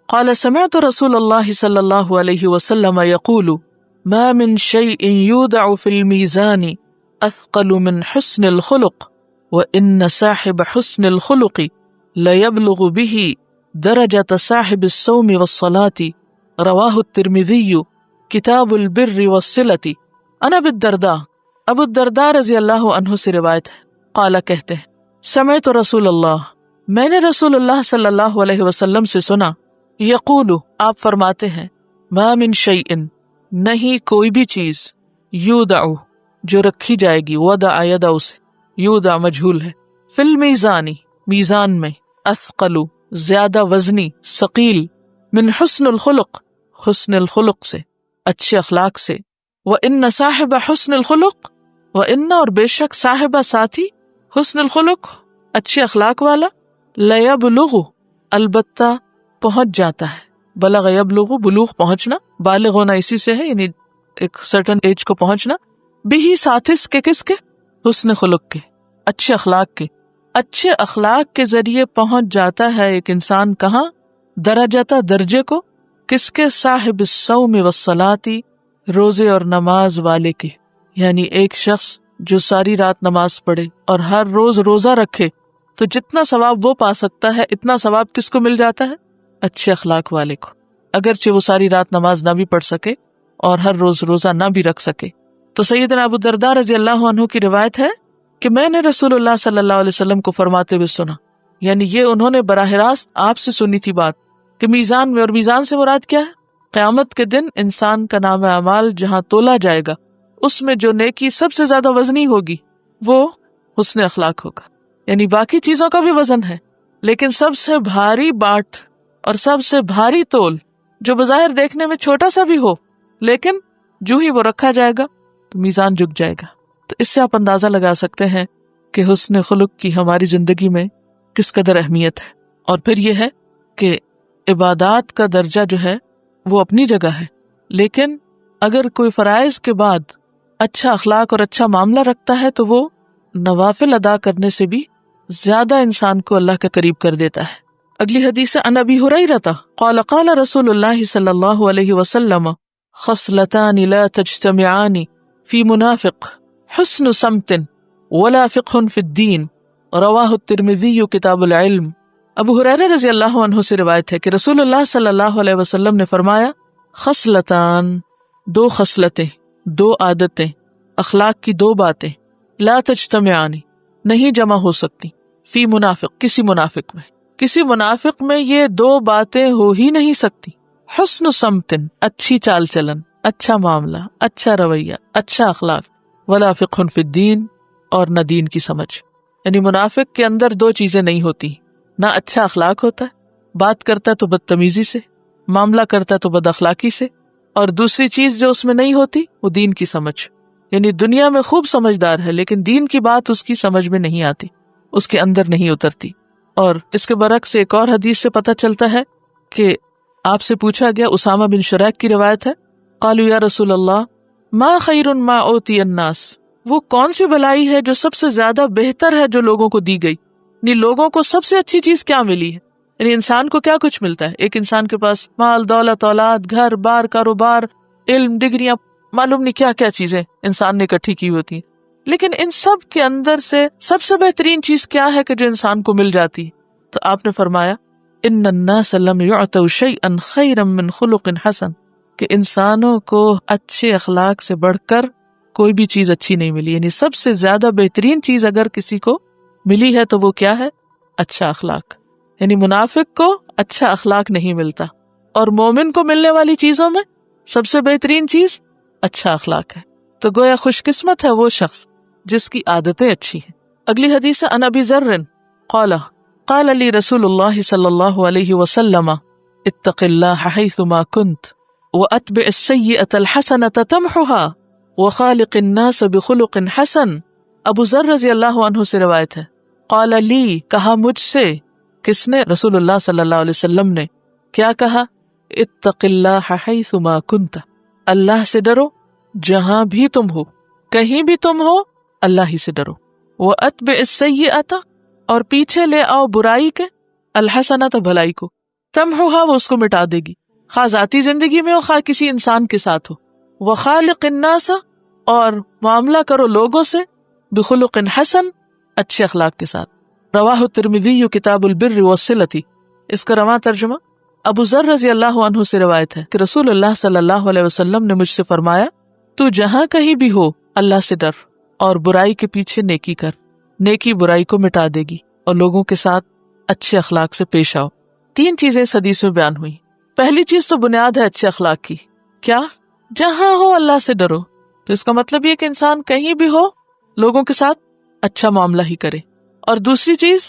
قال سمعت رسول اللہ صلی اللہ علیہ وسلم یقول ما من شیء یودع فی المیزان اثقل من حسن الخلق وان صاحب حسن الخلق لیبلغ به درجۃ صاحب الصوم والصلاة، رواہ الترمذی کتاب البر والصلة۔ عن ابی الدرداء، ابو الدرداء رضی اللہ عنہ سے روایت ہے، قال کہتے ہیں، سمعت رسول اللہ، میں نے رسول اللہ صلی اللہ علیہ وسلم سے سنا، یقول، آپ فرماتے ہیں، ما من شیء، نہیں کوئی بھی چیز، یودع، جو رکھی جائے گی، وضع یدع سے، یودع مجہول ہے، فی المیزان، میزان میں، اثقل، زیادہ وزنی، ثقیل، من حسن الخلق، حسن الخلق سے، اچھے اخلاق سے، وَإِنَّ صاحب حسن الخلق، وَإِنَّ اور بے شک، صاحبہ ساتھی، حسن الخلق اچھے اخلاق والا، لَيَبْلُغُ البتہ پہنچ جاتا ہے، بلغ یبلغ بلوغ پہنچنا، بالغ ہونا اسی سے ہے، یعنی ایک سرٹن ایج کو پہنچنا، بھی ساتھس کے کس کے؟ حسن خلق کے، اچھے اخلاق کے، اچھے اخلاق کے ذریعے پہنچ جاتا ہے ایک انسان کہاں؟ درجہ درجے کو، کس کے؟ صاحب الصوم والصلاة، روزے اور نماز والے کے، یعنی ایک شخص جو ساری رات نماز پڑھے اور ہر روز روزہ رکھے تو جتنا ثواب وہ پا سکتا ہے اتنا ثواب کس کو مل جاتا ہے؟ اچھے اخلاق والے کو، اگرچہ وہ ساری رات نماز نہ بھی پڑھ سکے اور ہر روز روزہ نہ بھی رکھ سکے۔ تو سیدنا ابو الدرداء رضی اللہ عنہ کی روایت ہے کہ میں نے رسول اللہ صلی اللہ علیہ وسلم کو فرماتے ہوئے سنا، یعنی یہ انہوں نے براہ راست آپ سے سنی تھی بات کہ میزان میں، اور میزان سے مراد کیا ہے؟ قیامت کے دن انسان کا نام اعمال جہاں تولا جائے گا، اس میں جو نیکی سب سے زیادہ وزنی ہوگی وہ حسن اخلاق ہوگا، یعنی باقی چیزوں کا بھی وزن ہے لیکن سب سے بھاری باٹ اور سب سے بھاری تول جو بظاہر دیکھنے میں چھوٹا سا بھی ہو لیکن جو ہی وہ رکھا جائے گا تو میزان جھک جائے گا۔ تو اس سے آپ اندازہ لگا سکتے ہیں کہ حسن خلق کی ہماری زندگی میں کس قدر اہمیت ہے۔ اور پھر یہ ہے کہ عبادات کا درجہ جو ہے وہ اپنی جگہ ہے، لیکن اگر کوئی فرائض کے بعد اچھا اخلاق اور اچھا معاملہ رکھتا ہے تو وہ نوافل ادا کرنے سے بھی زیادہ انسان کو اللہ کے قریب کر دیتا ہے۔ اگلی حدیث عن ابی ہریرہ قال قال رسول اللہ صلی اللہ علیہ وسلم خصلتان لا تجتمعان فی منافق، حسن سمت ولا فقہ فی الدین، رواہ الترمذی کتاب العلم۔ ابو ہریرہ رضی اللہ عنہ سے روایت ہے کہ رسول اللہ صلی اللہ علیہ وسلم نے فرمایا، خصلتان، دو خصلتیں، دو عادتیں، اخلاق کی دو باتیں، لا تجتمعان، نہیں جمع ہو سکتی، فی منافق، کسی منافق میں، کسی منافق میں یہ دو باتیں ہو ہی نہیں سکتی۔ حسن سمت، اچھی چال چلن، اچھا معاملہ، اچھا رویہ، اچھا اخلاق، ولا فقہ فی الدین، اور نہ دین کی سمجھ، یعنی منافق کے اندر دو چیزیں نہیں ہوتی، نہ اچھا اخلاق ہوتا ہے، بات کرتا ہے تو بدتمیزی سے، معاملہ کرتا ہے تو بد اخلاقی سے، اور دوسری چیز جو اس میں نہیں ہوتی وہ دین کی سمجھ، یعنی دنیا میں خوب سمجھدار ہے لیکن دین کی بات اس کی سمجھ میں نہیں آتی، اس کے اندر نہیں اترتی۔ اور اس کے برعکس ایک اور حدیث سے پتہ چلتا ہے کہ آپ سے پوچھا گیا، اسامہ بن شریک کی روایت ہے، قالوا یا رسول اللہ ما خیر ما اوتی الناس، وہ کون سی بلائی ہے جو سب سے زیادہ بہتر ہے جو لوگوں کو دی گئی، یعنی لوگوں کو سب سے اچھی چیز کیا ملی ہے، یعنی انسان کو کیا کچھ ملتا ہے، ایک انسان کے پاس مال دولت اولاد گھر بار کاروبار علم ڈگریاں معلوم نہیں کیا کیا چیزیں انسان نے اکٹھی کی ہوتی ہیں، لیکن ان سب کے اندر سے سب سے بہترین چیز کیا ہے کہ جو انسان کو مل جاتی ہے؟ تو آپ نے فرمایا ان الناس لم يعطوا شيئا خيرا من خلق حسن، کہ انسانوں کو اچھے اخلاق سے بڑھ کر کوئی بھی چیز اچھی نہیں ملی، یعنی سب سے زیادہ بہترین چیز اگر کسی کو ملی ہے تو وہ کیا ہے؟ اچھا اخلاق، یعنی منافق کو اچھا اخلاق نہیں ملتا، اور مومن کو ملنے والی چیزوں میں سب سے بہترین چیز اچھا اخلاق ہے۔ تو گویا خوش قسمت ہے وہ شخص جس کی عادتیں اچھی ہیں۔ اگلی حدیث عن ابی ذر قال قال لی رسول اللہ صلی اللہ علیہ وسلم اتق اللہ حیثما کنت واتبع السیئۃ الحسنۃ تمحها وخالق الناس بخلق حسن۔ ابو ذر رضی اللہ عنہ سے روایت ہے، قال لی کہا مجھ سے، کس نے؟ رسول اللہ صلی اللہ علیہ وسلم نے۔ کیا کہا؟ اتق اللہ حیثما کنت، اللہ سے ڈرو جہاں بھی تم ہو، کہیں بھی تم ہو اللہ ہی سے ڈرو۔ واتبع السیئۃ، اور پیچھے لے آؤ برائی کے، الحسنۃ بھلائی کو، تمحوها وہ اس کو مٹا دے گی، خواہ ذاتی زندگی میں ہو خواہ کسی انسان کے ساتھ ہو۔ وخالق الناس، اور معاملہ کرو لوگوں سے، بخلق حسن، اچھے اخلاق کے ساتھ۔ رواہ الترمذی کتاب البر والصلۃ، اس کا رواں ترجمہ ابو ذر رضی اللہ عنہ سے روایت ہے کہ رسول اللہ صلی اللہ علیہ وسلم نے مجھ سے فرمایا، تو جہاں کہیں بھی ہو اللہ سے ڈر اور برائی کے پیچھے نیکی کر، نیکی برائی کو مٹا دے گی، اور لوگوں کے ساتھ اچھے اخلاق سے پیش آؤ۔ تین چیزیں اس حدیث میں بیان ہوئی۔ پہلی چیز تو بنیاد ہے اچھے اخلاق کی، کیا؟ جہاں ہو اللہ سے ڈرو، تو اس کا مطلب یہ کہ انسان کہیں بھی ہو لوگوں کے ساتھ اچھا معاملہ ہی کرے۔ اور دوسری چیز،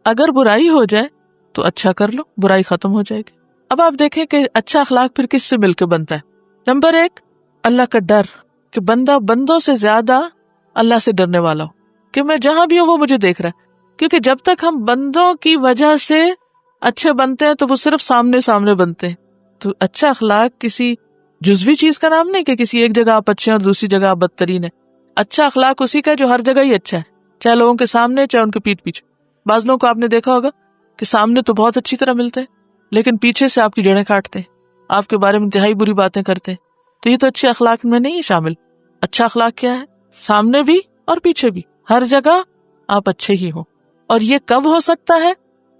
اگر برائی ہو جائے تو اچھا کر لو، برائی ختم ہو جائے گی۔ اب آپ دیکھیں کہ اچھا اخلاق پھر کس سے مل کے بنتا ہے؟ نمبر ایک، اللہ کا ڈر، کہ بندہ بندوں سے زیادہ اللہ سے ڈرنے والا ہو، کہ میں جہاں بھی ہوں وہ مجھے دیکھ رہا ہے، کیونکہ جب تک ہم بندوں کی وجہ سے اچھے بنتے ہیں تو وہ صرف سامنے سامنے بنتے ہیں۔ تو اچھا اخلاق کسی جزوی چیز کا نام نہیں کہ کسی ایک جگہ آپ اچھے ہیں اور دوسری جگہ آپ بدترین ہیں۔ اچھا اخلاق اسی کا جو ہر جگہ ہی اچھا ہے، چاہے لوگوں کے سامنے چاہے ان کے پیٹھ پیچھے۔ بعض لوگوں کو آپ نے دیکھا ہوگا کہ سامنے تو بہت اچھی طرح ملتے ہیں لیکن پیچھے سے آپ کی جڑیں کاٹتے ہیں، آپ کے بارے میں انتہائی بری باتیں کرتے ہیں، تو یہ تو اچھے اخلاق میں نہیں شامل۔ اچھا اخلاق کیا ہے؟ سامنے بھی اور پیچھے بھی، ہر جگہ آپ اچھے ہی ہو۔ اور یہ کب ہو سکتا ہے؟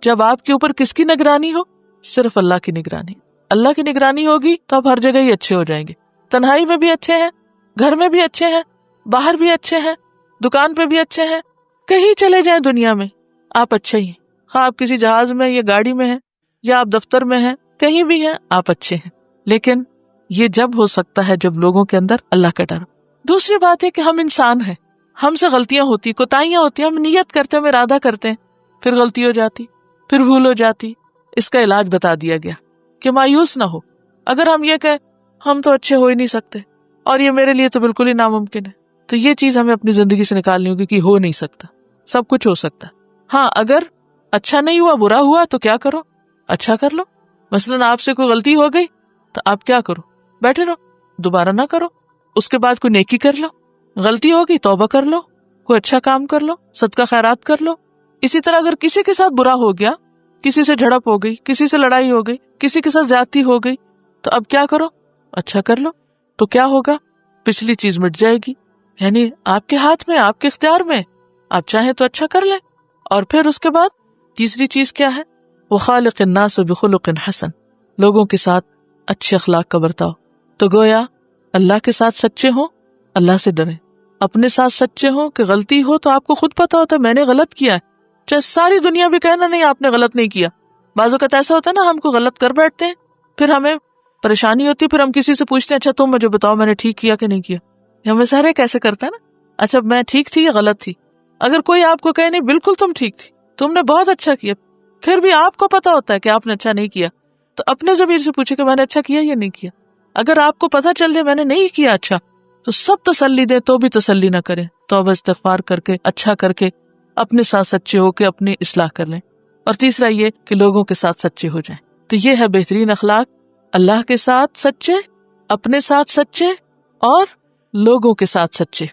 جب آپ کے اوپر کس کی نگرانی ہو؟ صرف اللہ کی نگرانی۔ اللہ کی نگرانی ہوگی تو آپ ہر جگہ ہی اچھے ہو جائیں گے، تنہائی میں بھی اچھے ہیں، گھر میں بھی اچھے ہیں، باہر بھی اچھے ہیں، دکان پہ بھی اچھے ہیں، کہیں چلے جائیں دنیا میں آپ اچھے ہی ہیں، خواہ آپ کسی جہاز میں یا گاڑی میں ہیں یا آپ دفتر میں ہیں، کہیں بھی ہیں آپ اچھے ہیں۔ لیکن یہ جب ہو سکتا ہے جب لوگوں کے اندر اللہ کا ڈر۔ دوسری بات ہے کہ ہم انسان ہیں، ہم سے غلطیاں ہوتی، کوتاہیاں ہوتی، ہم نیت کرتے ہیں، ہم ارادہ کرتے ہیں، پھر غلطی ہو جاتی، پھر بھول ہو جاتی۔ اس کا علاج بتا دیا گیا کہ مایوس نہ ہو۔ اگر ہم یہ کہیں ہم تو اچھے ہو ہی نہیں سکتے اور یہ میرے لیے تو بالکل ہی ناممکن ہے، تو یہ چیز ہمیں اپنی زندگی سے نکالنی ہوگی کہ ہو نہیں سکتا، سب کچھ ہو سکتا۔ ہاں، اگر اچھا نہیں ہوا، برا ہوا تو کیا کرو؟ اچھا کر لو۔ مثلاً آپ سے کوئی غلطی ہو گئی تو آپ کیا کرو؟ بیٹھے رہو، دوبارہ نہ کرو، اس کے بعد کوئی نیکی کر لو۔ غلطی ہوگی توبہ کر لو، کوئی اچھا کام کر لو، صدقہ خیرات کر لو۔ اسی طرح اگر کسی کے ساتھ برا ہو گیا، کسی سے جھڑپ ہو گئی، کسی سے لڑائی ہو گئی، کسی کے ساتھ زیادتی ہو گئی، تو اب کیا کرو؟ اچھا کر لو۔ تو کیا ہوگا؟ پچھلی چیز مٹ جائے گی، یعنی آپ کے ہاتھ میں، آپ کے اختیار میں، آپ چاہیں تو اچھا کر لیں۔ اور پھر اس کے بعد تیسری چیز کیا ہے؟ وخالق الناس بخلق حسن، لوگوں کے ساتھ اچھے اخلاق کا برتاؤ۔ تو گویا اللہ کے ساتھ سچے ہوں، اللہ سے ڈریں، اپنے ساتھ سچے ہوں کہ غلطی ہو تو آپ کو خود پتا ہوتا ہے میں نے غلط کیا ہے، چاہے ساری دنیا بھی کہنا نہیں آپ نے غلط نہیں کیا۔ بعض اوقات ایسا ہوتا ہے نا، ہم کو غلط کر بیٹھتے ہیں، پھر ہمیں پریشانی ہوتی ہے، پھر ہم کسی سے پوچھتے ہیں اچھا تم مجھے بتاؤ میں نے ٹھیک کیا کہ نہیں کیا۔ ہمیں سارے کیسے کرتا ہے نا، اچھا میں ٹھیک تھی یا غلط تھی؟ اگر کوئی آپ کو کہے نہیں بالکل تم ٹھیک تھی، تم نے بہت اچھا کیا، پھر بھی آپ کو پتا ہوتا ہے کہ آپ نے اچھا نہیں کیا، تو اپنے ضمیر سے پوچھے کہ میں نے اچھا کیا یا نہیں کیا. اگر آپ کو پتہ چل جائے میں نے نہیں کیا اچھا, تو سب تسلی دیں تو بھی تسلی نہ کریں, توبہ استغفار کر کے اچھا کر کے اپنے ساتھ سچے ہو کے اپنی اصلاح کر لیں. اور تیسرا یہ کہ لوگوں کے ساتھ سچے ہو جائیں. تو یہ ہے بہترین اخلاق, اللہ کے ساتھ سچے, اپنے ساتھ سچے اور لوگوں کے ساتھ سچے.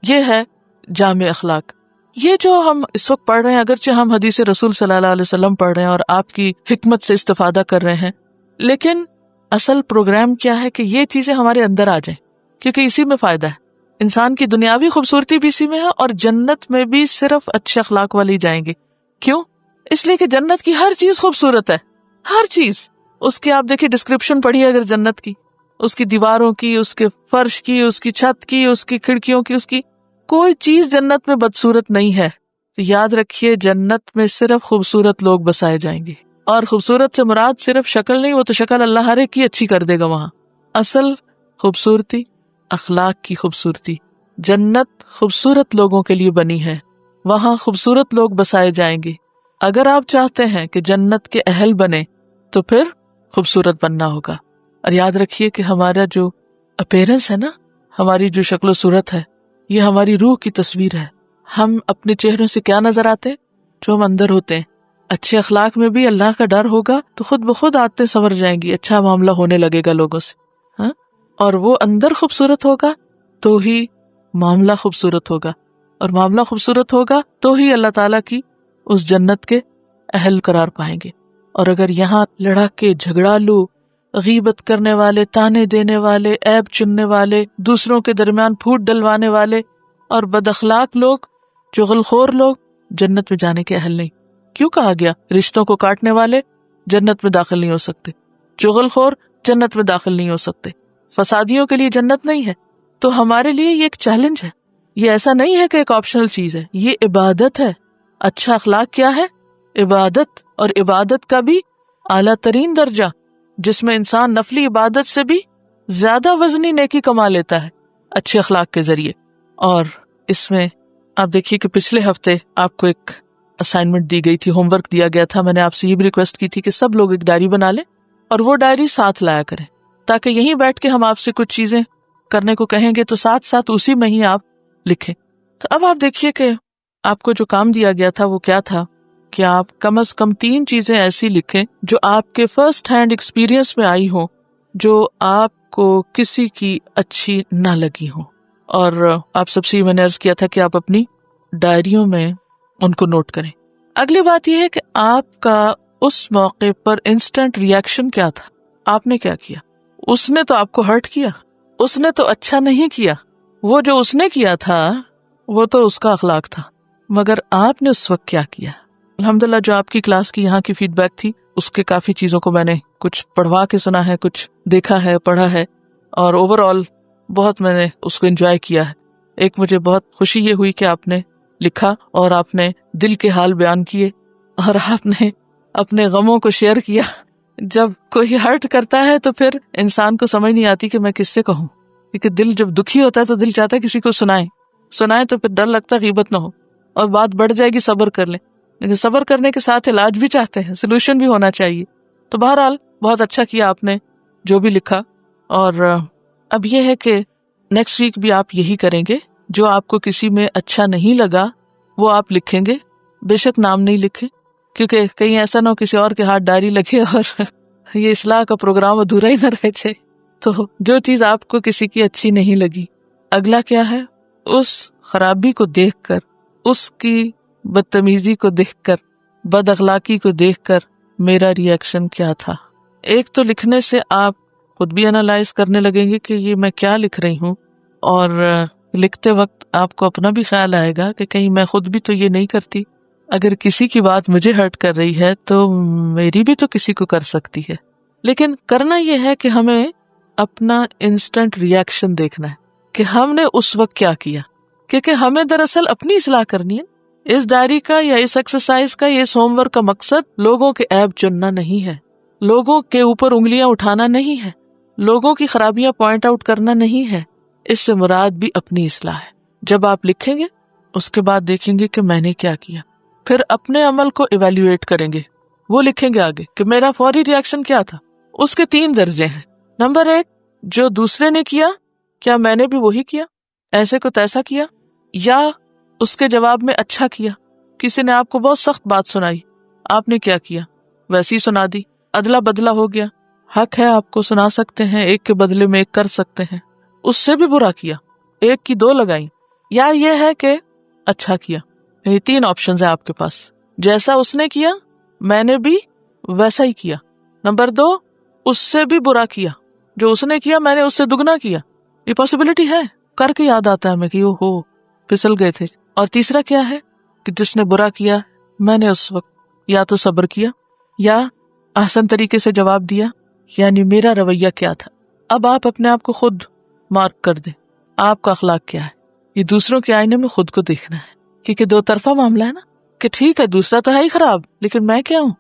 یہ ہے جامع اخلاق. یہ جو ہم اس وقت پڑھ رہے ہیں, اگرچہ ہم حدیث رسول صلی اللہ علیہ وسلم پڑھ رہے ہیں اور آپ کی حکمت سے استفادہ کر رہے ہیں, لیکن اصل پروگرام کیا ہے کہ یہ چیزیں ہمارے اندر آ جائیں, کیونکہ اسی میں فائدہ ہے. انسان کی دنیاوی خوبصورتی بھی اسی میں ہے, اور جنت میں بھی صرف اچھے اخلاق والے ہی جائیں گے. کیوں؟ اس لیے کہ جنت کی ہر چیز خوبصورت ہے, ہر چیز. اس کی آپ دیکھیے ڈسکرپشن پڑھیے اگر جنت کی, اس کی دیواروں کی, اس کے فرش کی, اس کی چھت کی, اس کی کھڑکیوں کی, اس کی کوئی چیز جنت میں بدصورت نہیں ہے. تو یاد رکھیے جنت میں صرف خوبصورت لوگ بسائے جائیں گے, اور خوبصورت سے مراد صرف شکل نہیں, وہ تو شکل اللہ ہر ایک کی اچھی کر دے گا. وہاں اصل خوبصورتی اخلاق کی خوبصورتی. جنت خوبصورت لوگوں کے لیے بنی ہے, وہاں خوبصورت لوگ بسائے جائیں گے. اگر آپ چاہتے ہیں کہ جنت کے اہل بنے تو پھر خوبصورت بننا ہوگا. اور یاد رکھیے کہ ہمارا جو اپیرنس ہے نا, ہماری جو شکل و صورت ہے, یہ ہماری روح کی تصویر ہے. ہم اپنے چہروں سے کیا نظر آتے, جو ہم اندر ہوتے ہیں. اچھے اخلاق میں بھی اللہ کا ڈر ہوگا تو خود بخود عادتیں سنور جائیں گی, اچھا معاملہ ہونے لگے گا لوگوں سے. ہاں, اور وہ اندر خوبصورت ہوگا تو ہی معاملہ خوبصورت ہوگا, اور معاملہ خوبصورت ہوگا تو ہی اللہ تعالیٰ کی اس جنت کے اہل قرار پائیں گے. اور اگر یہاں لڑاکے, جھگڑالو, غیبت کرنے والے, تانے دینے والے, عیب چننے والے, دوسروں کے درمیان پھوٹ ڈلوانے والے اور بد اخلاق لوگ, چغلخور لوگ جنت میں جانے کے اہل نہیں. کیوں کہا گیا رشتوں کو کاٹنے والے جنت میں داخل نہیں ہو سکتے, چغلخور جنت میں داخل نہیں ہو سکتے, فسادیوں کے لیے جنت نہیں ہے. تو ہمارے لیے یہ ایک چیلنج ہے, یہ ایسا نہیں ہے کہ ایک آپشنل چیز ہے, یہ عبادت ہے. اچھا اخلاق کیا ہے؟ عبادت, اور عبادت کا بھی اعلیٰ ترین درجہ, جس میں انسان نفلی عبادت سے بھی زیادہ وزنی نیکی کما لیتا ہے اچھے اخلاق کے ذریعے. اور اس میں آپ دیکھیے کہ پچھلے ہفتے آپ کو ایک اسائنمنٹ دی گئی تھی, ہوم ورک دیا گیا تھا. میں نے آپ سے یہ بھی ریکویسٹ کی تھی کہ سب لوگ ایک ڈائری بنا لیں اور وہ ڈائری ساتھ لایا کریں, تاکہ یہیں بیٹھ کے ہم آپ سے کچھ چیزیں کرنے کو کہیں گے تو ساتھ ساتھ اسی میں ہی آپ لکھیں. تو اب آپ دیکھیے کہ آپ کو جو کام دیا گیا تھا وہ کیا تھا کہ آپ کم از کم 3 چیزیں ایسی لکھیں جو آپ کے فرسٹ ہینڈ ایکسپیرینس میں آئی ہوں, جو آپ کو کسی کی اچھی نہ لگی ہوں. اور آپ سب سے میں نے عرض کیا تھا کہ آپ اپنی ڈائریوں میں ان کو نوٹ کریں. اگلی بات یہ ہے کہ آپ کا اس موقع پر انسٹنٹ ریئیکشن کیا تھا, آپ نے کیا کیا. اس نے تو آپ کو ہرٹ کیا, اس نے تو اچھا نہیں کیا, وہ جو اس نے کیا تھا وہ تو اس کا اخلاق تھا, مگر آپ نے اس وقت کیا کیا. الحمدللہ جو آپ کی کلاس کی یہاں کی فیڈ بیک تھی, اس کے کافی چیزوں کو میں نے کچھ پڑھوا کے سنا ہے, کچھ دیکھا ہے, پڑھا ہے, اور اوور آل بہت میں نے اس کو انجوائے کیا ہے. ایک مجھے بہت خوشی یہ ہوئی کہ آپ نے لکھا اور آپ نے دل کے حال بیان کیے, اور آپ نے اپنے غموں کو شیئر کیا. جب کوئی ہرٹ کرتا ہے تو پھر انسان کو سمجھ نہیں آتی کہ میں کس سے کہوں, کیونکہ دل جب دکھی ہوتا ہے تو دل چاہتا ہے کسی کو سنائے تو پھر ڈر لگتا ہے غیبت نہ ہو اور بات بڑھ جائے گی, صبر کر لیں. لیکن صبر کرنے کے ساتھ علاج بھی چاہتے ہیں, سولوشن بھی ہونا چاہیے. تو بہرحال بہت اچھا کیا آپ نے جو بھی لکھا. اور اب یہ ہے کہ نیکسٹ ویک بھی آپ یہی کریں گے, جو آپ کو کسی میں اچھا نہیں لگا وہ آپ لکھیں گے. بے شک نام نہیں لکھیں, کیونکہ کہیں ایسا نہ ہو کسی اور کے ہاتھ ڈائری لگے اور یہ اصلاح کا پروگرام ادھورا ہی نہ رہ جائے. تو جو چیز آپ کو کسی کی اچھی نہیں لگی, اگلا کیا ہے, اس خرابی کو دیکھ کر, اس کی بدتمیزی کو دیکھ کر, بد اخلاقی کو دیکھ کر میرا ری ایکشن کیا تھا. ایک تو لکھنے سے آپ خود بھی انالائز کرنے لگیں گے کہ یہ میں کیا لکھ رہی ہوں, اور لکھتے وقت آپ کو اپنا بھی خیال آئے گا کہ کہیں میں خود بھی تو یہ نہیں کرتی. اگر کسی کی بات مجھے ہرٹ کر رہی ہے تو میری بھی تو کسی کو کر سکتی ہے. لیکن کرنا یہ ہے کہ ہمیں اپنا انسٹنٹ ری ایکشن دیکھنا ہے کہ ہم نے اس وقت کیا کیا, کیونکہ ہمیں دراصل اپنی اصلاح کرنی ہے. اس ڈائری کا یا اس ایکسرسائز کا, یہ ہوم ورک کا مقصد لوگوں کے عیب چننا نہیں ہے, لوگوں کے اوپر انگلیاں اٹھانا نہیں ہے, لوگوں کی خرابیاں پوائنٹ آؤٹ کرنا نہیں ہے. اس سے مراد بھی اپنی اصلاح ہے. جب آپ لکھیں گے اس کے بعد دیکھیں گے کہ میں نے کیا کیا, پھر اپنے عمل کو ایویلیویٹ کریں گے, وہ لکھیں گے آگے کہ میرا فوری ری ایکشن کیا تھا, اس کے 3 درجے ہیں. نمبر 1، جو دوسرے نے کیا کیا میں نے بھی وہی کیا، ایسے کو تیسا کیا، یا اس کے جواب میں اچھا کیا. کسی نے آپ کو بہت سخت بات سنائی، آپ نے کیا کیا، ویسی سنا دی، ادلا بدلا ہو گیا. حق ہے آپ کو سنا سکتے ہیں، ایک کے بدلے میں ایک کر سکتے ہیں. اس سے بھی برا کیا، ایک کی 2 لگائیں. یا یہ ہے کہ اچھا کیا. یعنی 3 آپشنز ہیں آپ کے پاس. جیسا اس نے کیا میں نے بھی ویسا ہی کیا. نمبر 2، اس سے بھی برا کیا، جو اس نے کیا میں نے اس سے دگنا کیا. یہ پاسبلٹی ہے، کر کے یاد آتا ہے ہمیں کہ ہو پھسل گئے تھے. اور تیسرا کیا ہے کہ جس نے برا کیا میں نے اس وقت یا تو صبر کیا یا احسن طریقے سے جواب دیا. یعنی میرا رویہ کیا تھا. اب آپ اپنے آپ کو خود مارک کر دیں، آپ کا اخلاق کیا ہے. یہ دوسروں کے آئینے میں خود کو دیکھنا ہے، کیونکہ 2 طرفہ معاملہ ہے نا، کہ ٹھیک ہے دوسرا تو ہے ہی خراب، لیکن میں کیا ہوں،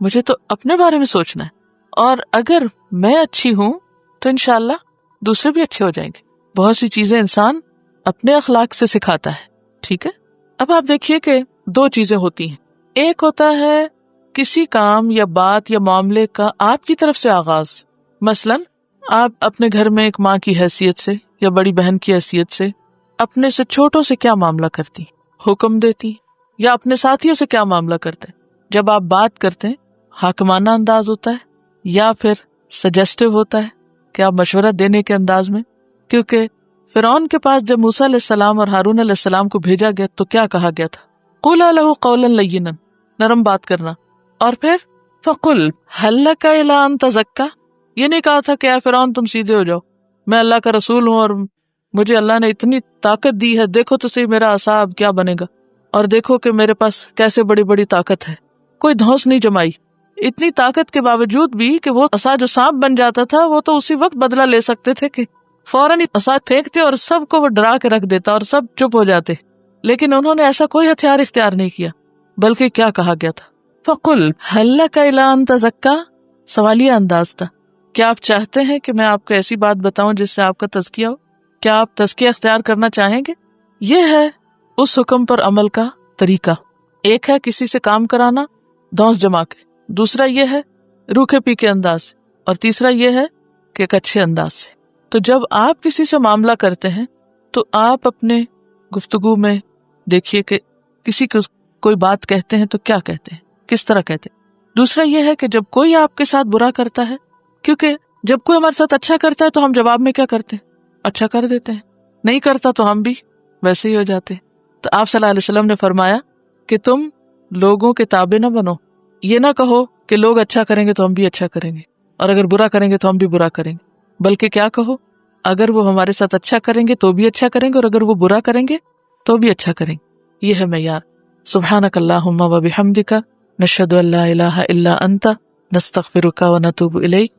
مجھے تو اپنے بارے میں سوچنا ہے. اور اگر میں اچھی ہوں تو انشاءاللہ دوسرے بھی اچھے ہو جائیں گے. بہت سی چیزیں انسان اپنے اخلاق سے سکھاتا ہے. ٹھیک ہے، اب آپ دیکھیے کہ 2 چیزیں ہوتی ہیں. ایک ہوتا ہے کسی کام یا بات یا معاملے کا آپ کی طرف سے آغاز. مثلاً آپ اپنے گھر میں ایک ماں کی حیثیت سے یا بڑی بہن کی حیثیت سے اپنے سے چھوٹوں سے کیا معاملہ کرتی، حکم دیتی، یا اپنے ساتھیوں سے کیا معاملہ کرتے. جب آپ بات کرتے ہیں حاکمانہ انداز ہوتا ہے یا پھر سجیسٹو ہوتا ہے کہ آپ مشورہ دینے کے انداز میں. کیونکہ فرعون کے پاس جب موسیٰ علیہ السلام اور ہارون علیہ السلام کو بھیجا گیا تو کیا کہا گیا تھا؟ قُولَا لَهُ قَوْلًا لَيِّنًا، نرم بات کرنا. اور پھر فَقُلْ هَلْ لَكَ إِلَىٰ أَن تَزَكَّىٰ، یہ نہیں کہا تھا کہ اے فرعون تم سیدھے ہو جاؤ، میں اللہ کا رسول ہوں اور مجھے اللہ نے اتنی طاقت دی ہے، دیکھو تو صحیح میرا عصا اب کیا بنے گا، اور دیکھو کہ میرے پاس کیسے بڑی بڑی طاقت ہے. کوئی دھوس نہیں جمائی. اتنی طاقت کے باوجود بھی کہ وہ عصا جو سانپ بن جاتا تھا وہ تو اسی وقت بدلہ لے سکتے تھے کہ فوراً عصا پھینکتے اور سب کو وہ ڈرا کے رکھ دیتا اور سب چپ ہو جاتے. لیکن انہوں نے ایسا کوئی ہتھیار اختیار نہیں کیا، بلکہ کیا کہا گیا تھا؟ فَقُلْ هَلْ لَكَ إِلَىٰ أَن تَزَكَّىٰ، سوالیہ انداز تھا. کیا آپ چاہتے ہیں کہ میں آپ کو ایسی بات بتاؤں جس سے آپ کا تزکیہ ہو؟ کیا آپ تزکیہ اختیار کرنا چاہیں گے؟ یہ ہے اس حکم پر عمل کا طریقہ. ایک ہے کسی سے کام کرانا دھونس جما کے، دوسرا یہ ہے روکھے پیکے انداز سے، اور تیسرا یہ ہے کہ ایک اچھے انداز سے. تو جب آپ کسی سے معاملہ کرتے ہیں تو آپ اپنے گفتگو میں دیکھیے کہ کسی کو کوئی بات کہتے ہیں تو کیا کہتے ہیں، کس طرح کہتے ہیں. دوسرا یہ ہے کہ جب کوئی آپ کے ساتھ برا کرتا ہے، کیونکہ جب کوئی ہمارے ساتھ اچھا کرتا ہے تو ہم جواب میں کیا کرتے ہیں، اچھا کر دیتے ہیں. نہیں کرتا تو ہم بھی ویسے ہی ہو جاتے ہیں. تو آپ صلی اللہ علیہ وسلم نے فرمایا کہ تم لوگوں کے تابع نہ بنو. یہ نہ کہو کہ لوگ اچھا کریں گے تو ہم بھی اچھا کریں گے، اور اگر برا کریں گے تو ہم بھی برا کریں گے. بلکہ کیا کہو، اگر وہ ہمارے ساتھ اچھا کریں گے تو بھی اچھا کریں گے، اور اگر وہ برا کریں گے تو بھی اچھا کریں گے. یہ ہے معیار. سبحانک اللہم و بحمدک، نشہد ان لا الہ الا انت، نستغفرک و نتوب الیک.